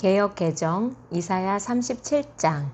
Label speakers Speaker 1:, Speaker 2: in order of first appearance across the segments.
Speaker 1: 개역 개정 이사야 37장.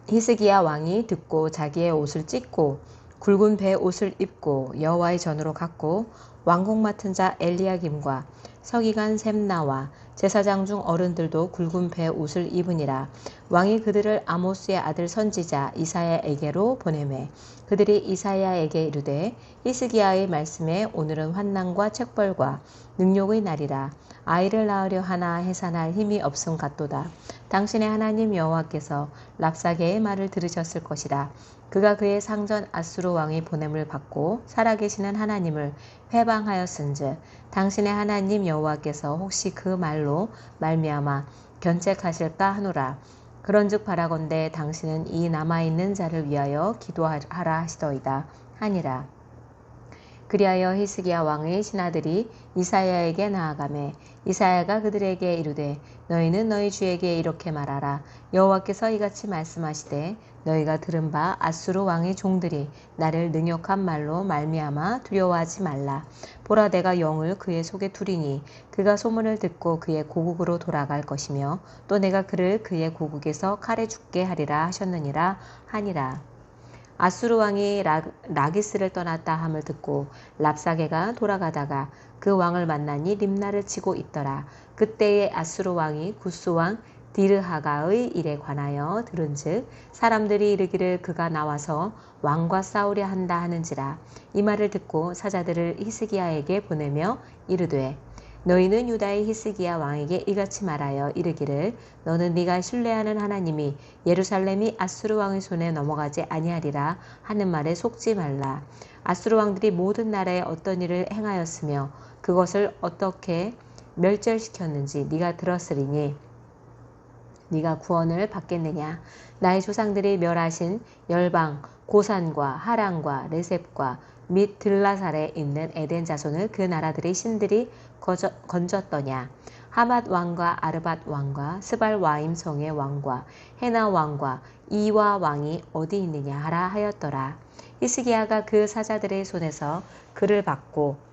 Speaker 1: 히스기야 왕이 듣고 자기의 옷을 찢고 굵은 배 옷을 입고 여호와의 전으로 갔고 왕궁 맡은 자 엘리야김과 서기관 셈나와 제사장 중 어른들도 굵은 배 옷을 입으니라. 왕이 그들을 아모스의 아들 선지자 이사야에게로 보내매 그들이 이사야에게 이르되 히스기야의 말씀에 오늘은 환난과 책벌과 능욕의 날이라. 아이를 낳으려 하나 해산할 힘이 없음 같도다. 당신의 하나님 여호와께서 랍사게의 말을 들으셨을 것이라. 그가 그의 상전 아수르 왕의 보냄을 받고 살아계시는 하나님을 회방하였은즉 당신의 하나님 여호와께서 혹시 그 말로 말미암아 견책하실까 하노라. 그런즉 바라건대 당신은 이 남아있는 자를 위하여 기도하라 하시더이다 하니라. 그리하여 히스기야 왕의 신하들이 이사야에게 나아가매 이사야가 그들에게 이르되 너희는 너희 주에게 이렇게 말하라. 여호와께서 이같이 말씀하시되 너희가 들은 바 아수르 왕의 종들이 나를 능욕한 말로 말미암아 두려워하지 말라. 보라, 내가 영을 그의 속에 두리니 그가 소문을 듣고 그의 고국으로 돌아갈 것이며 또 내가 그를 그의 고국에서 칼에 죽게 하리라 하셨느니라 하니라. 아수르 왕이 라기스를 떠났다 함을 듣고 랍사게가 돌아가다가 그 왕을 만나니 림나를 치고 있더라. 그때에 아수르 왕이 구스 왕 디르하가의 일에 관하여 들은즉 사람들이 이르기를 그가 나와서 왕과 싸우려 한다 하는지라. 이 말을 듣고 사자들을 히스기야에게 보내며 이르되 너희는 유다의 히스기야 왕에게 이같이 말하여 이르기를 너는 네가 신뢰하는 하나님이 예루살렘이 아수르 왕의 손에 넘어가지 아니하리라 하는 말에 속지 말라. 아수르 왕들이 모든 나라에 어떤 일을 행하였으며 그것을 어떻게 멸절시켰는지 네가 들었으리니 네가 구원을 받겠느냐. 나의 조상들이 멸하신 열방 고산과 하란과 레셉과 및 들라살에 있는 에덴 자손을 그 나라들의 신들이 건졌더냐. 하맛 왕과 아르밧 왕과 스발 와임 성의 왕과 헤나 왕과 이와 왕이 어디 있느냐 하라 하였더라. 히스기야가 그 사자들의 손에서 글을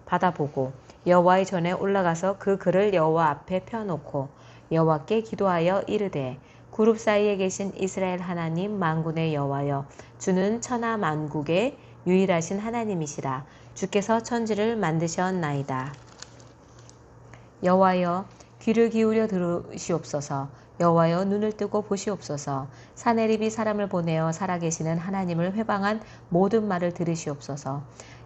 Speaker 1: 받아보고 여호와의 전에 올라가서 그 글을 여호와 앞에 펴놓고 여호와께 기도하여 이르되 구룹 사이에 계신 이스라엘 하나님 만군의 여호와여, 주는 천하 만국의 유일하신 하나님이시라. 주께서 천지를 만드셨나이다. 여호와여, 귀를 기울여 들으시옵소서. 여호와여, 눈을 뜨고 보시옵소서. 사내립이 사람을 보내어 살아계시는 하나님을 회방한 모든 말을 들으시옵소서.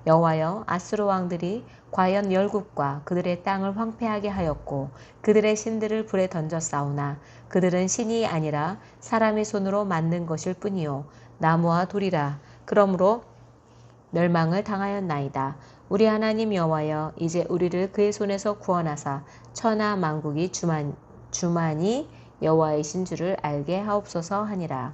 Speaker 1: 여호와여, 아수르 왕들이 과연 열국과 그들의 땅을 황폐하게 하였고 그들의 신들을 불에 던져 싸우나 그들은 신이 아니라 사람의 손으로 만든 것일 뿐이요 나무와 돌이라. 그러므로 멸망을 당하였나이다. 우리 하나님 여호와여, 이제 우리를 그의 손에서 구원하사 천하 만국이 주만이 여호와이신 줄을 알게 하옵소서 하니라.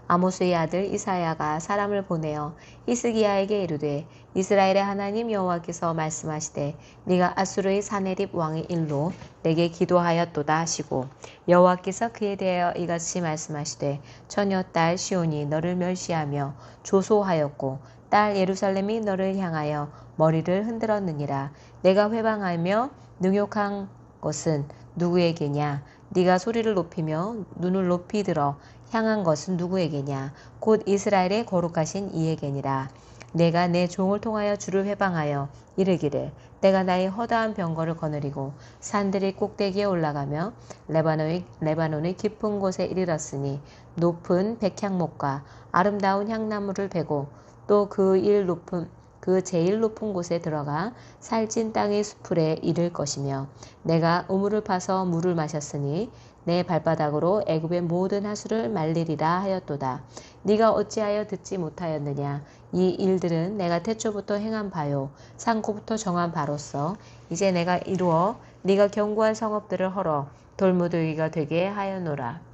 Speaker 1: 아모스의 아들 이사야가 사람을 보내어 히스기야에게 이르되 이스라엘의 하나님 여호와께서 말씀하시되 네가 아수르의 사네립 왕의 일로 내게 기도하였도다 하시고 여호와께서 그에 대하여 이같이 말씀하시되 처녀 딸 시온이 너를 멸시하며 조소하였고 딸 예루살렘이 너를 향하여 머리를 흔들었느니라. 내가 회방하며 능욕한 것은 누구에게냐? 네가 소리를 높이며 눈을 높이 들어 향한 것은 누구에게냐? 곧 이스라엘의 거룩하신 이에게니라. 내가 내 종을 통하여 주를 회방하여 이르기를 내가 나의 허다한 병거를 거느리고 산들의 꼭대기에 올라가며 레바논의 깊은 곳에 이르렀으니 높은 백향목과 아름다운 향나무를 베고 또 그 제일 높은 곳에 들어가 살찐 땅의 수풀에 이를 것이며 내가 우물을 파서 물을 마셨으니 내 발바닥으로 애굽의 모든 하수를 말리리라 하였도다. 네가 어찌하여 듣지 못하였느냐. 이 일들은 내가 태초부터 행한 바요 상고부터 정한 바로서 이제 내가 이루어 네가 견고한 성읍들을 헐어 돌무더기가 되게 하였노라.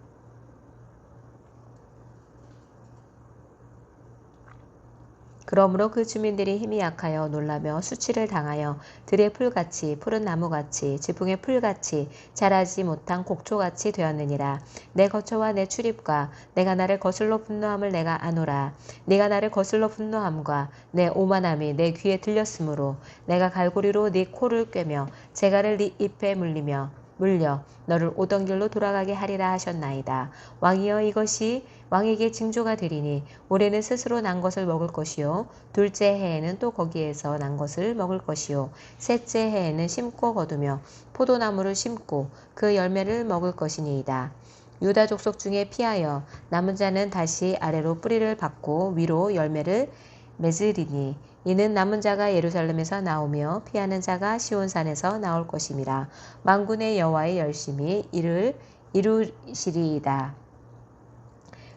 Speaker 1: 그러므로 그 주민들이 힘이 약하여 놀라며 수치를 당하여 들의 풀같이 푸른 나무같이 지붕의 풀같이 자라지 못한 곡초같이 되었느니라. 내 거처와 내 출입과 내가 나를 거슬러 분노함을 내가 아노라. 네가 나를 거슬러 분노함과 내 오만함이 내 귀에 들렸으므로 내가 갈고리로 네 코를 꿰며 재갈을 네 잎에 물리며 물려 너를 오던 길로 돌아가게 하리라 하셨나이다. 왕이여 이것이 왕에게 징조가 되리니 올해는 스스로 난 것을 먹을 것이요 둘째 해에는 또 거기에서 난 것을 먹을 것이요 셋째 해에는 심고 거두며 포도나무를 심고 그 열매를 먹을 것이니이다. 유다 족속 중에 피하여 남은 자는 다시 아래로 뿌리를 받고 위로 열매를 맺으리니 이는 남은 자가 예루살렘에서 나오며 피하는 자가 시온산에서 나올 것임이라. 만군의 여호와의 열심히 이를 이루시리이다.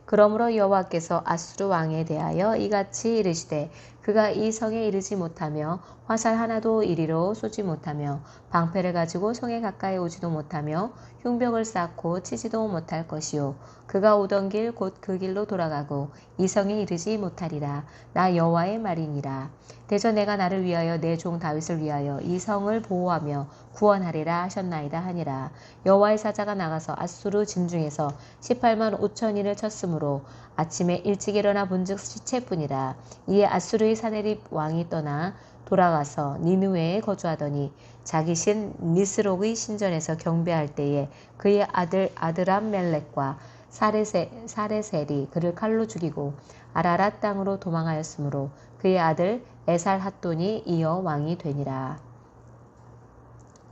Speaker 1: 그러므로 여호와께서 아수르 왕에 대하여 이같이 이르시되 그가 이 성에 이르지 못하며 화살 하나도 이리로 쏘지 못하며 방패를 가지고 성에 가까이 오지도 못하며 흉병을 쌓고 치지도 못할 것이요 그가 오던 길 곧 그 길로 돌아가고 이 성에 이르지 못하리라. 나 여호와의 말이니라. 대저 내가 나를 위하여 내 종 다윗을 위하여 이 성을 보호하며 구원하리라 하셨나이다 하니라. 여호와의 사자가 나가서 아수르 진중에서 18만 5천인을 쳤으므로 아침에 일찍 일어나 본즉 시체뿐이라. 이에 아수르의 사네립 왕이 떠나 돌아가서 니느웨에 거주하더니 자기 신 니스록의 신전에서 경배할 때에 그의 아들 아드람멜렉과 사레셀이 그를 칼로 죽이고 아라랏 땅으로 도망하였으므로 그의 아들 에살핫돈이 이어 왕이 되니라.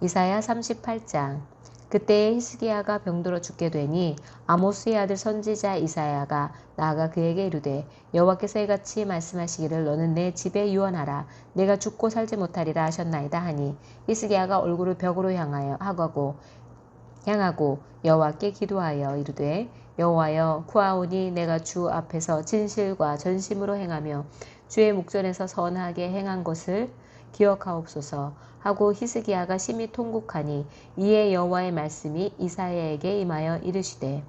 Speaker 1: 이사야 38장. 그때에 히스기야가 병들어 죽게 되니 아모스의 아들 선지자 이사야가 나아가 그에게 이르되 여호와께서 이같이 말씀하시기를 너는 내 집에 유언하라. 내가 죽고 살지 못하리라 하셨나이다 하니 히스기야가 얼굴을 벽으로 향하고 여호와께 기도하여 이르되 여호와여 구하오니 내가 주 앞에서 진실과 전심으로 행하며 주의 목전에서 선하게 행한 것을 기억하옵소서 하고 히스기야가 심히 통곡하니 이에 여호와의 말씀이 이사야에게 임하여 이르시되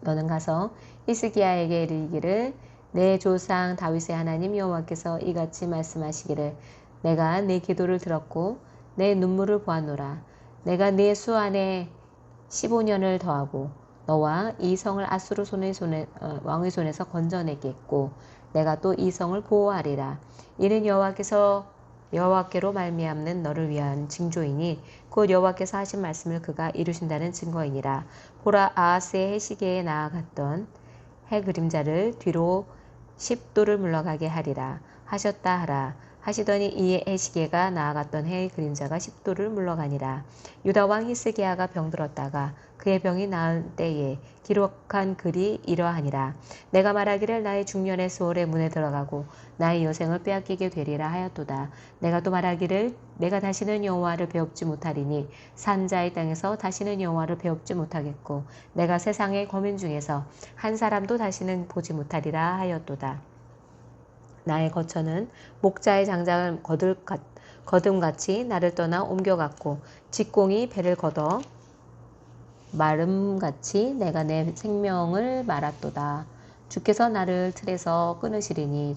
Speaker 1: 너는 가서 히스기야에게 이르기를 내 조상 다윗의 하나님 여호와께서 이같이 말씀하시기를 내가 내 기도를 들었고 내 눈물을 보았노라. 내가 네 수 안에 15년을 더하고 너와 이 성을 아수르 왕의 손에서 건져내겠고 내가 또 이 성을 보호하리라. 이는 여호와께로 말미암는 너를 위한 징조이니 곧 여호와께서 하신 말씀을 그가 이루신다는 증거이니라. 보라 아하스의 해시계에 나아갔던 해 그림자를 뒤로 10도를 물러가게 하리라 하셨다 하라. 하시더니 이에 해시계가 나아갔던 해의 그림자가 10도를 물러가니라. 유다 왕 히스기야가 병들었다가 그의 병이 나을 때에 기록한 글이 이러하니라. 내가 말하기를 나의 중년의 수월의 문에 들어가고 나의 여생을 빼앗기게 되리라 하였도다. 내가 또 말하기를 내가 다시는 여호와를 배웁지 못하리니 산자의 땅에서 다시는 여호와를 배웁지 못하겠고 내가 세상의 거민 중에서 한 사람도 다시는 보지 못하리라 하였도다. 나의 거처는 목자의 장작을 거둠같이 나를 떠나 옮겨갔고 직공이 배를 걷어 마름같이 내가 내 생명을 말았도다. 주께서 나를 틀에서 끊으시리니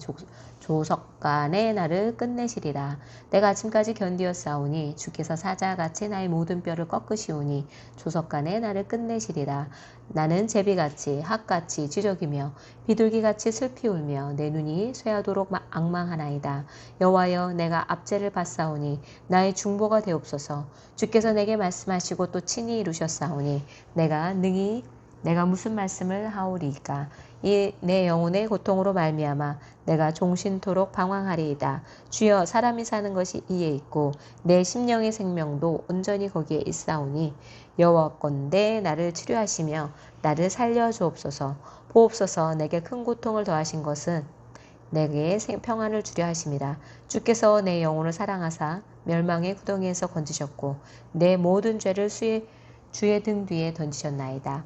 Speaker 1: 조석간에 나를 끝내시리라. 내가 아침까지 견디었사오니 주께서 사자같이 나의 모든 뼈를 꺾으시오니 조석간에 나를 끝내시리라. 나는 제비같이 학같이 지저귀며 비둘기같이 슬피 울며 내 눈이 쇠하도록 앙망하나이다. 여호와여 내가 압제를 받사오니 나의 중보가 되옵소서. 주께서 내게 말씀하시고 또 친히 이루셨사오니 내가 무슨 말씀을 하오리이까. 이 내 영혼의 고통으로 말미암아 내가 종신토록 방황하리이다. 주여 사람이 사는 것이 이에 있고 내 심령의 생명도 온전히 거기에 있사오니 여호와건대 나를 치료하시며 나를 살려주옵소서. 보옵소서. 내게 큰 고통을 더하신 것은 내게 평안을 주려 하심이라. 주께서 내 영혼을 사랑하사 멸망의 구덩이에서 건지셨고 내 모든 죄를 주의 등 뒤에 던지셨나이다.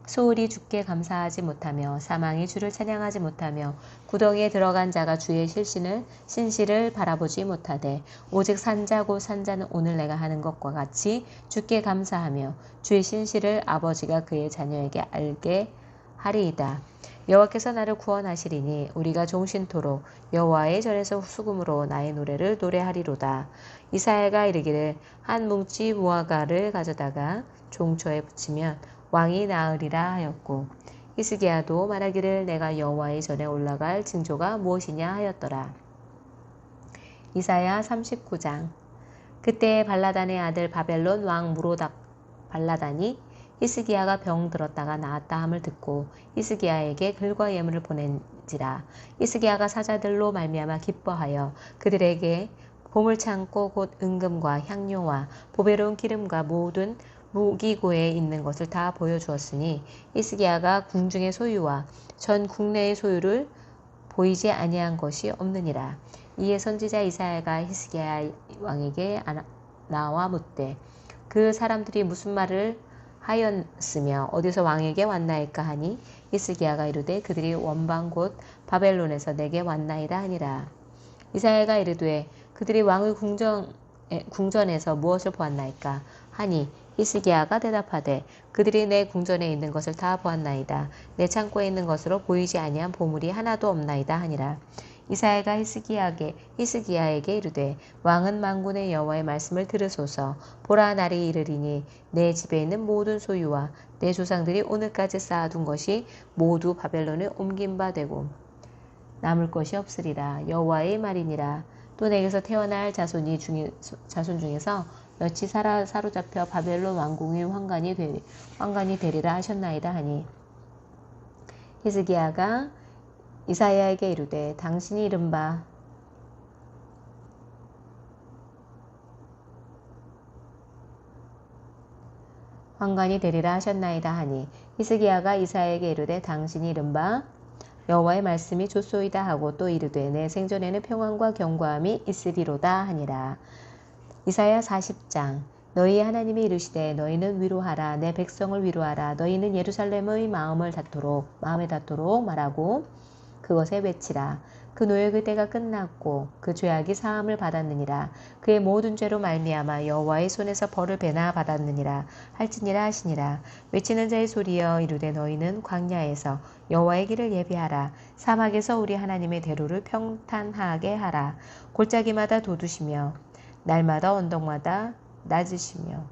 Speaker 1: 소울이 주께 감사하지 못하며 사망이 주를 찬양하지 못하며 구덩이에 들어간 자가 주의 신실을 바라보지 못하되 오직 산자고 산자는 오늘 내가 하는 것과 같이 주께 감사하며 주의 신실을 아버지가 그의 자녀에게 알게 하리이다. 여호와께서 나를 구원하시리니 우리가 종신토록 여호와의 전에서 수금으로 나의 노래를 노래하리로다. 이사야가 이르기를 한 뭉치 무화과를 가져다가 종초에 붙이면 왕이 나으리라 하였고 히스기야도 말하기를 내가 여호와의 전에 올라갈 징조가 무엇이냐 하였더라. 이사야 39장. 그때 발라단의 아들 바벨론 왕 발라다니 히스기야가 병 들었다가 나았다 함을 듣고 히스기야에게 글과 예물을 보낸지라. 히스기야가 사자들로 말미암아 기뻐하여 그들에게 보물창고 곧 은금과 향료와 보배로운 기름과 모든 무기고에 있는 것을 다 보여주었으니 히스기야가 궁중의 소유와 전 국내의 소유를 보이지 아니한 것이 없느니라. 이에 선지자 이사야가 히스기야 왕에게 나와 묻되 그 사람들이 무슨 말을 하였으며 어디서 왕에게 왔나이까 하니 히스기야가 이르되 그들이 원방 곧 바벨론에서 내게 왔나이다 하니라. 이사야가 이르되 그들이 왕의 궁전에서 무엇을 보았나이까 하니 히스기야가 대답하되 그들이 내 궁전에 있는 것을 다 보았나이다. 내 창고에 있는 것으로 보이지 아니한 보물이 하나도 없나이다 하니라. 이사야가 히스기야에게 이르되 왕은 만군의 여호와의 말씀을 들으소서. 보라, 날이 이르리니 내 집에 있는 모든 소유와 내 조상들이 오늘까지 쌓아둔 것이 모두 바벨론에 옮긴 바 되고 남을 것이 없으리라. 여호와의 말이니라. 또 내게서 태어날 자손 중에서 몇이 사로잡혀 바벨론 왕궁의 황관이 되리라 하셨나이다 하니 히스기야가 이사야에게 이르되 당신이 이른바 황관이 되리라 하셨나이다 하니 히스기야가 이사야에게 이르되 당신이 이른바 여호와의 말씀이 좋소이다 하고 또 이르되 내 생전에는 평안과 견고함이 있으리로다 하니라. 이사야 40장. 너희 하나님이 이르시되 너희는 위로하라. 내 백성을 위로하라. 너희는 예루살렘의 마음에 닿도록 말하고 그것에 외치라. 그 노역의 때가 끝났고 그 죄악이 사함을 받았느니라. 그의 모든 죄로 말미암아 여호와의 손에서 벌을 배나 받았느니라 할지니라 하시니라. 외치는 자의 소리여 이르되 너희는 광야에서 여호와의 길을 예비하라. 사막에서 우리 하나님의 대로를 평탄하게 하라. 골짜기마다 돋우시며 날마다 언덕마다 낮으시며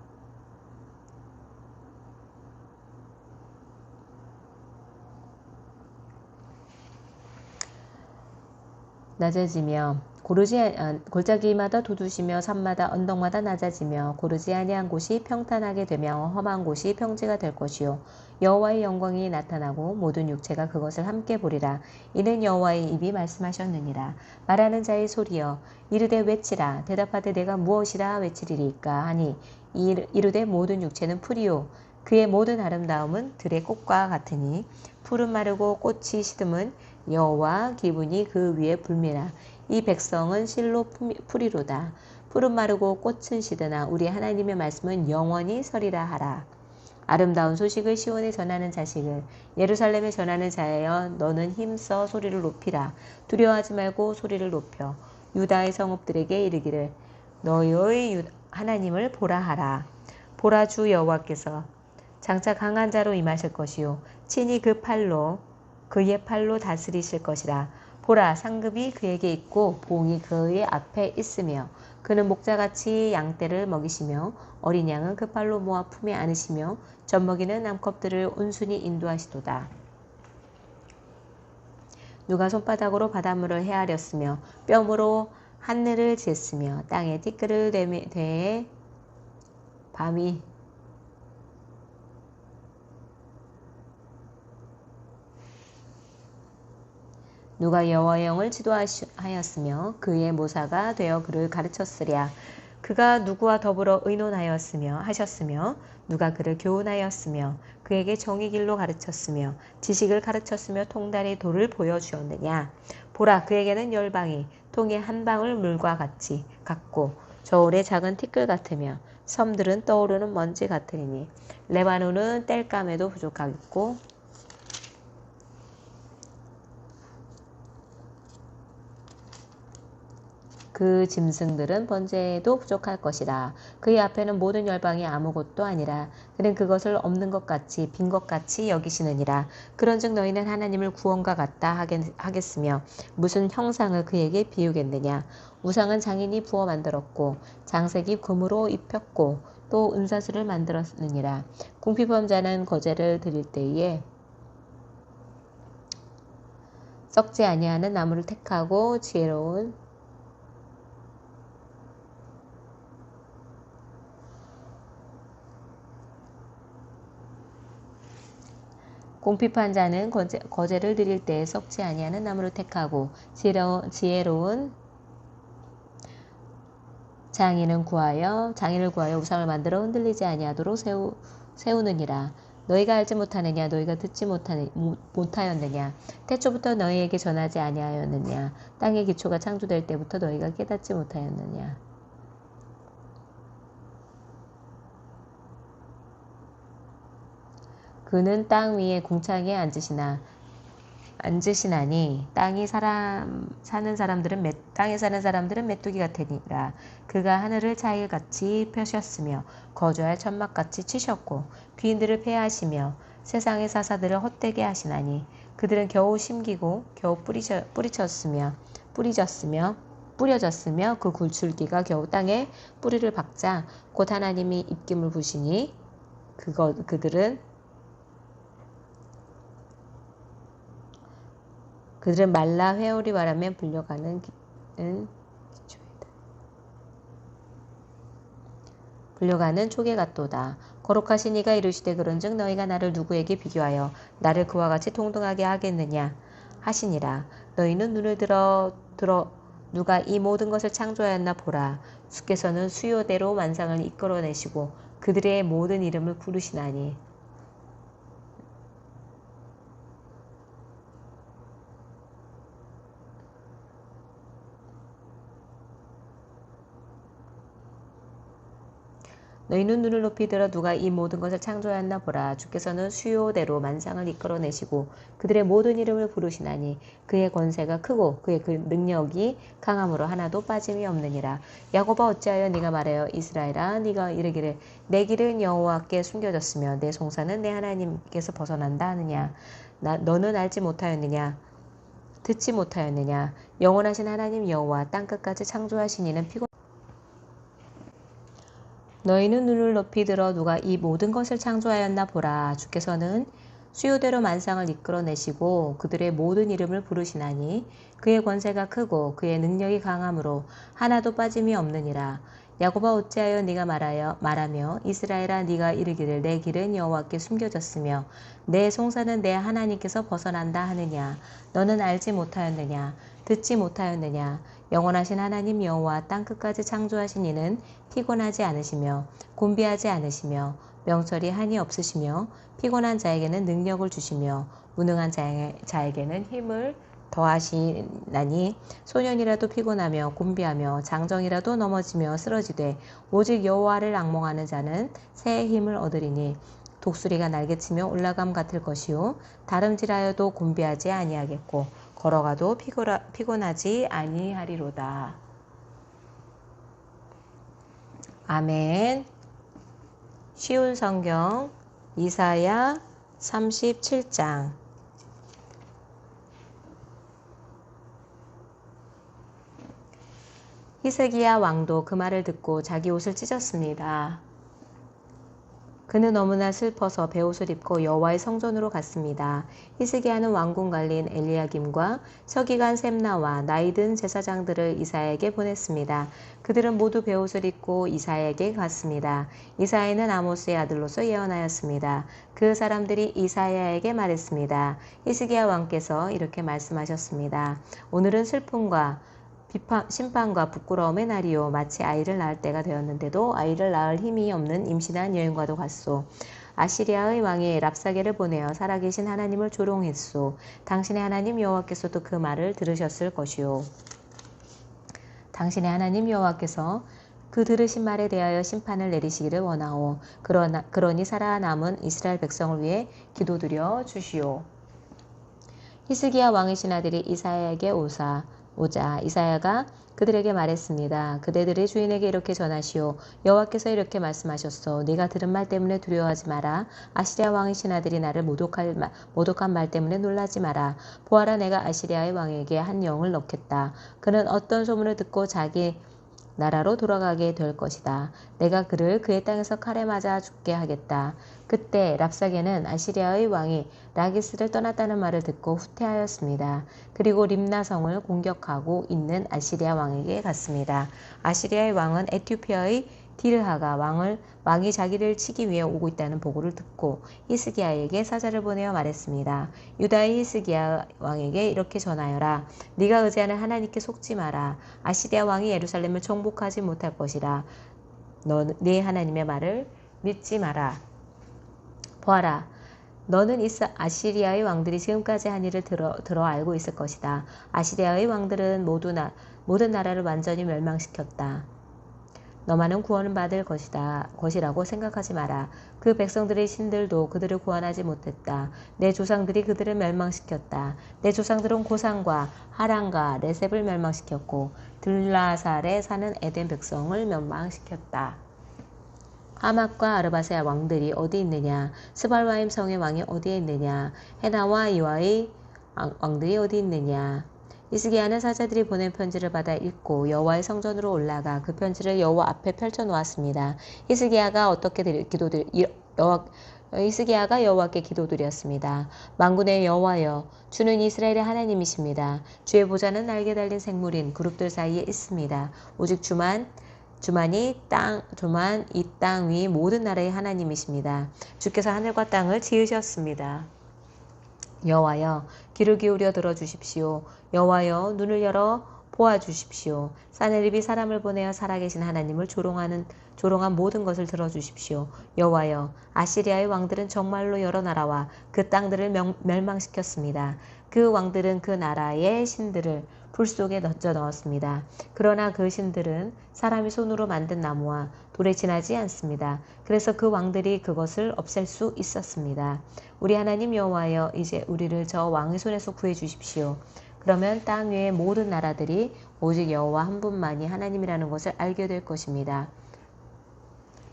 Speaker 1: 골짜기마다 돋우시며 산마다 언덕마다 낮아지며 고르지 아니한 곳이 평탄하게 되며 험한 곳이 평지가 될 것이요 여호와의 영광이 나타나고 모든 육체가 그것을 함께 보리라. 이는 여호와의 입이 말씀하셨느니라. 말하는 자의 소리여 이르되 외치라. 대답하되 내가 무엇이라 외치리이까 하니 이르되 모든 육체는 풀이요 그의 모든 아름다움은 들의 꽃과 같으니 풀은 마르고 꽃이 시듬은 여호와 기분이 그 위에 불미라. 이 백성은 실로 풀이로다. 풀은 마르고 꽃은 시드나 우리 하나님의 말씀은 영원히 서리라 하라. 아름다운 소식을 시온에 전하는 자식을 예루살렘에 전하는 자여 너는 힘써 소리를 높이라. 두려워하지 말고 소리를 높여 유다의 성읍들에게 이르기를 너희의 하나님을 보라 하라. 보라, 주 여호와께서 장차 강한 자로 임하실 것이요 친히 그의 팔로 다스리실 것이라. 보라, 상급이 그에게 있고 봉이 그의 앞에 있으며 그는 목자같이 양떼를 먹이시며 어린 양은 그 팔로 모아 품에 안으시며 젖먹이는 암컷들을 온순히 인도하시도다. 누가 손바닥으로 바닷물을 헤아렸으며 뼘으로 하늘을 쟀으며 땅에 티끌을 대해 밤이 누가 여호와의 영을 지도하였으며 그의 모사가 되어 그를 가르쳤으랴. 그가 누구와 더불어 하셨으며 누가 그를 교훈하였으며 그에게 정의 길로 가르쳤으며 지식을 가르쳤으며 통달의 도를 보여주었느냐. 보라, 그에게는 열방이 통의 한 방울 물과 같고 저울의 작은 티끌 같으며 섬들은 떠오르는 먼지 같으리니 레바논은 땔감에도 부족하겠고 그 짐승들은 번제에도 부족할 것이다. 그의 앞에는 모든 열방이 아무것도 아니라 그는 그것을 없는 것 같이 빈 것 같이 여기시느니라. 그런즉 너희는 하나님을 구원과 같다 하겠으며 무슨 형상을 그에게 비우겠느냐. 우상은 장인이 부어 만들었고 장색이 금으로 입혔고 또 은사슬을 만들었느니라. 궁핍한 거제를 드릴 때에 썩지 아니하는 나무를 택하고 지혜로운 공핍한 자는 거제를 드릴 때에 썩지 아니하는 나무를 택하고 지혜로운 장인을 구하여 우상을 만들어 흔들리지 아니하도록 세우느니라. 너희가 알지 못하느냐? 너희가 듣지 못하였느냐? 태초부터 너희에게 전하지 아니하였느냐? 땅의 기초가 창조될 때부터 너희가 깨닫지 못하였느냐? 그는 땅 위에 궁창에 앉으시나니 땅에 사는 사람들은 메뚜기 같으니라. 그가 하늘을 자일같이 펴셨으며 거주할 천막같이 치셨고 귀인들을 폐하시며 세상의 사사들을 헛되게 하시나니 그들은 겨우 심기고 겨우 뿌려졌으며 그 굴줄기가 겨우 땅에 뿌리를 박자 곧 하나님이 입김을 부시니 그들은 말라 회오리 바람에 불려가는 조개 같도다. 거룩하신 이가 이르시되 그런즉 너희가 나를 누구에게 비교하여 나를 그와 같이 동등하게 하겠느냐 하시니라. 너희는 눈을 들어 누가 이 모든 것을 창조하였나 보라. 주께서는 수요대로 만상을 이끌어내시고 그들의 모든 이름을 부르시나니 너희는 눈을 높이 들어 누가 이 모든 것을 창조하였나 보라. 주께서는 수요대로 만상을 이끌어내시고 그들의 모든 이름을 부르시나니 그의 권세가 크고 그의 그 능력이 강함으로 하나도 빠짐이 없느니라. 야곱아 어찌하여 네가 말하여 이스라엘아 네가 이르기를 내 길은 여호와께 숨겨졌으며 내 송사는 내 하나님께서 벗어난다 하느냐. 너는 알지 못하였느냐? 듣지 못하였느냐? 영원하신 하나님 여호와 땅끝까지 창조하신 이는 너희는 눈을 높이 들어 누가 이 모든 것을 창조하였나 보라. 주께서는 수요대로 만상을 이끌어내시고 그들의 모든 이름을 부르시나니 그의 권세가 크고 그의 능력이 강함으로 하나도 빠짐이 없느니라. 야곱아 어찌하여 네가 말하며 이스라엘아 네가 이르기를 내 길은 여호와께 숨겨졌으며 내 송사는 내 하나님께서 벗어난다 하느냐. 너는 알지 못하였느냐? 듣지 못하였느냐? 영원하신 하나님 여호와 땅끝까지 창조하신 이는 피곤하지 않으시며 곤비하지 않으시며 명철이 한이 없으시며 피곤한 자에게는 능력을 주시며 무능한 자에게는 힘을 더하시나니 소년이라도 피곤하며 곤비하며 장정이라도 넘어지며 쓰러지되 오직 여호와를 앙몽하는 자는 새 힘을 얻으리니 독수리가 날개치며 올라감 같을 것이요 다름질하여도 곤비하지 아니하겠고 걸어가도 피곤하지 아니하리로다. 아멘. 쉬운 성경 이사야 37장. 히스기야 왕도 그 말을 듣고 자기 옷을 찢었습니다. 그는 너무나 슬퍼서 베옷을 입고 여호와의 성전으로 갔습니다. 히스기야는 왕궁 관리인 엘리야김과 서기관 셈나와 나이든 제사장들을 이사야에게 보냈습니다. 그들은 모두 베옷을 입고 이사야에게 갔습니다. 이사야는 아모스의 아들로서 예언하였습니다. 그 사람들이 이사야에게 말했습니다. 히스기야 왕께서 이렇게 말씀하셨습니다. 오늘은 슬픔과 심판과 부끄러움의 날이요 마치 아이를 낳을 때가 되었는데도 아이를 낳을 힘이 없는 임신한 여인과도 같소. 아시리아의 왕이 랍사게를 보내어 살아계신 하나님을 조롱했소. 당신의 하나님 여호와께서도 그 말을 들으셨을 것이요. 당신의 하나님 여호와께서 그 들으신 말에 대하여 심판을 내리시기를 원하오. 그러니 살아남은 이스라엘 백성을 위해 기도드려 주시오. 히스기야 왕의 신하들이 이사야에게 오자 이사야가 그들에게 말했습니다. 그대들의 주인에게 이렇게 전하시오. 여호와께서 이렇게 말씀하셨소. 네가 들은 말 때문에 두려워하지 마라. 아시리아 왕의 신하들이 나를 모독한 말 때문에 놀라지 마라. 보아라 내가 아시리아의 왕에게 한 영을 넣겠다. 그는 어떤 소문을 듣고 자기 나라로 돌아가게 될 것이다. 내가 그를 그의 땅에서 칼에 맞아 죽게 하겠다. 그때 랍사게는 아시리아의 왕이 라기스를 떠났다는 말을 듣고 후퇴하였습니다. 그리고 림나성을 공격하고 있는 아시리아 왕에게 갔습니다. 아시리아의 왕은 에티오피아의 디르하가 왕이 자기를 치기 위해 오고 있다는 보고를 듣고 히스기야에게 사자를 보내어 말했습니다. 유다의 히스기야 왕에게 이렇게 전하여라. 네가 의지하는 하나님께 속지 마라. 아시리아 왕이 예루살렘을 정복하지 못할 것이라. 네 하나님의 말을 믿지 마라. 보아라. 너는 아시리아의 왕들이 지금까지 한 일을 들어 알고 있을 것이다. 아시리아의 왕들은 모든 나라를 완전히 멸망시켰다. 너만은 구원을 받을 것이라고 생각하지 마라. 그 백성들의 신들도 그들을 구원하지 못했다. 내 조상들이 그들을 멸망시켰다. 내 조상들은 고산과 하란과 레셉을 멸망시켰고 들라살에 사는 에덴 백성을 멸망시켰다. 하맛과 아르밧의 왕들이 어디 있느냐? 스발와임 성의 왕이 어디에 있느냐? 헤나와 이와의 왕들이 어디 있느냐? 히스기야는 사자들이 보낸 편지를 받아 읽고 여호와의 성전으로 올라가 그 편지를 여호와 앞에 펼쳐 놓았습니다. 히스기야가 여호와께 기도드렸습니다. 만군의 여호와여, 주는 이스라엘의 하나님이십니다. 주의 보좌는 날개 달린 생물인 그룹들 사이에 있습니다. 오직 주만 이 땅 위 모든 나라의 하나님이십니다. 주께서 하늘과 땅을 지으셨습니다. 여호와여, 귀를 기울여 들어주십시오. 여호와여, 눈을 열어 보아주십시오. 사네립이 사람을 보내어 살아계신 하나님을 조롱한 모든 것을 들어주십시오. 여호와여, 아시리아의 왕들은 정말로 여러 나라와 그 땅들을 멸망시켰습니다. 그 왕들은 그 나라의 신들을 불 속에 던져 넣었습니다. 그러나 그 신들은 사람이 손으로 만든 나무와 돌에 지나지 않습니다. 그래서 그 왕들이 그것을 없앨 수 있었습니다. 우리 하나님 여호와여, 이제 우리를 저 왕의 손에서 구해 주십시오. 그러면 땅 위의 모든 나라들이 오직 여호와 한 분만이 하나님이라는 것을 알게 될 것입니다.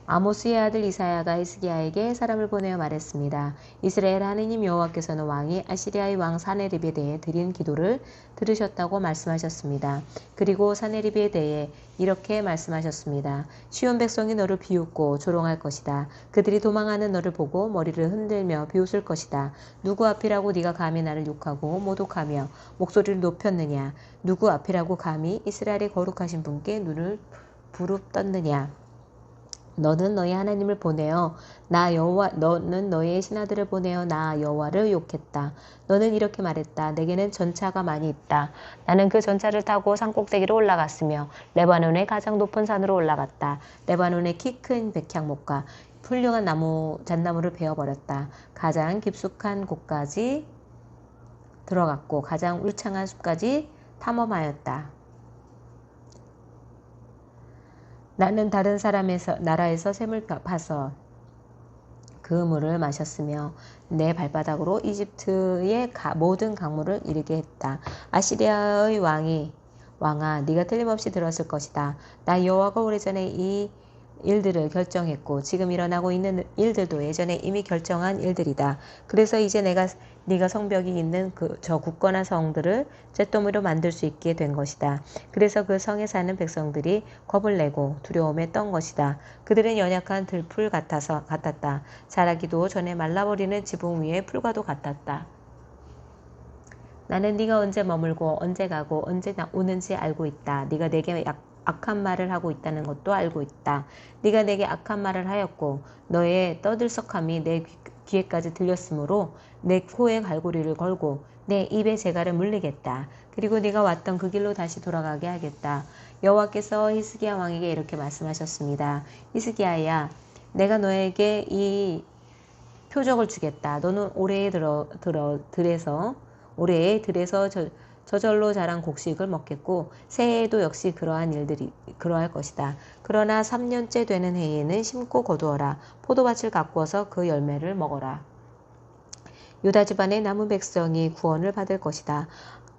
Speaker 1: 아모스의 아들 이사야가 히스기야에게 사람을 보내어 말했습니다. 이스라엘 하느님 여호와께서는 왕이 아시리아의 왕 사네립에 대해 드린 기도를 들으셨다고 말씀하셨습니다. 그리고 사네립에 대해 이렇게 말씀하셨습니다. 시온 백성이 너를 비웃고 조롱할 것이다. 그들이 도망하는 너를 보고 머리를 흔들며 비웃을 것이다. 누구 앞이라고 네가 감히 나를 욕하고 모독하며 목소리를 높였느냐? 누구 앞이라고 감히 이스라엘의 거룩하신 분께 눈을 부릅떴느냐? 너는 너희 하나님을 보내어 너는 너희의 신하들을 보내어 나 여호와를 욕했다. 너는 이렇게 말했다. 내게는 전차가 많이 있다. 나는 그 전차를 타고 산꼭대기로 올라갔으며 레바논의 가장 높은 산으로 올라갔다. 레바논의 키 큰 백향목과 훌륭한 잣나무를 베어버렸다. 가장 깊숙한 곳까지 들어갔고 가장 울창한 숲까지 탐험하였다. 나는 다른 나라에서 샘을 파서 그 물을 마셨으며 내 발바닥으로 이집트의 모든 강물을 이르게 했다. 아시리아의 왕아, 네가 틀림없이 들었을 것이다. 나 여호와가 오래전에 이 일들을 결정했고 지금 일어나고 있는 일들도 예전에 이미 결정한 일들이다. 그래서 이제 네가 성벽이 있는 저 굳건한 성들을 잿더미로 만들 수 있게 된 것이다. 그래서 그 성에 사는 백성들이 겁을 내고 두려움에 떤 것이다. 그들은 연약한 들풀 같았다. 자라기도 전에 말라버리는 지붕 위의 풀과도 같았다. 나는 네가 언제 머물고 언제 가고 언제 오는지 알고 있다. 네가 내게 악한 말을 하고 있다는 것도 알고 있다. 네가 내게 악한 말을 하였고 너의 떠들썩함이 내 귀에까지 들렸으므로 내 코에 갈고리를 걸고 내 입에 재갈을 물리겠다. 그리고 네가 왔던 그 길로 다시 돌아가게 하겠다. 여호와께서 히스기야 왕에게 이렇게 말씀하셨습니다. 히스기야야, 내가 너에게 이 표적을 주겠다. 너는 올해의 들에서 저절로 자란 곡식을 먹겠고 새해에도 역시 그러할 것이다. 그러나 3년째 되는 해에는 심고 거두어라. 포도밭을 가꾸어서 그 열매를 먹어라. 유다 집안의 남은 백성이 구원을 받을 것이다.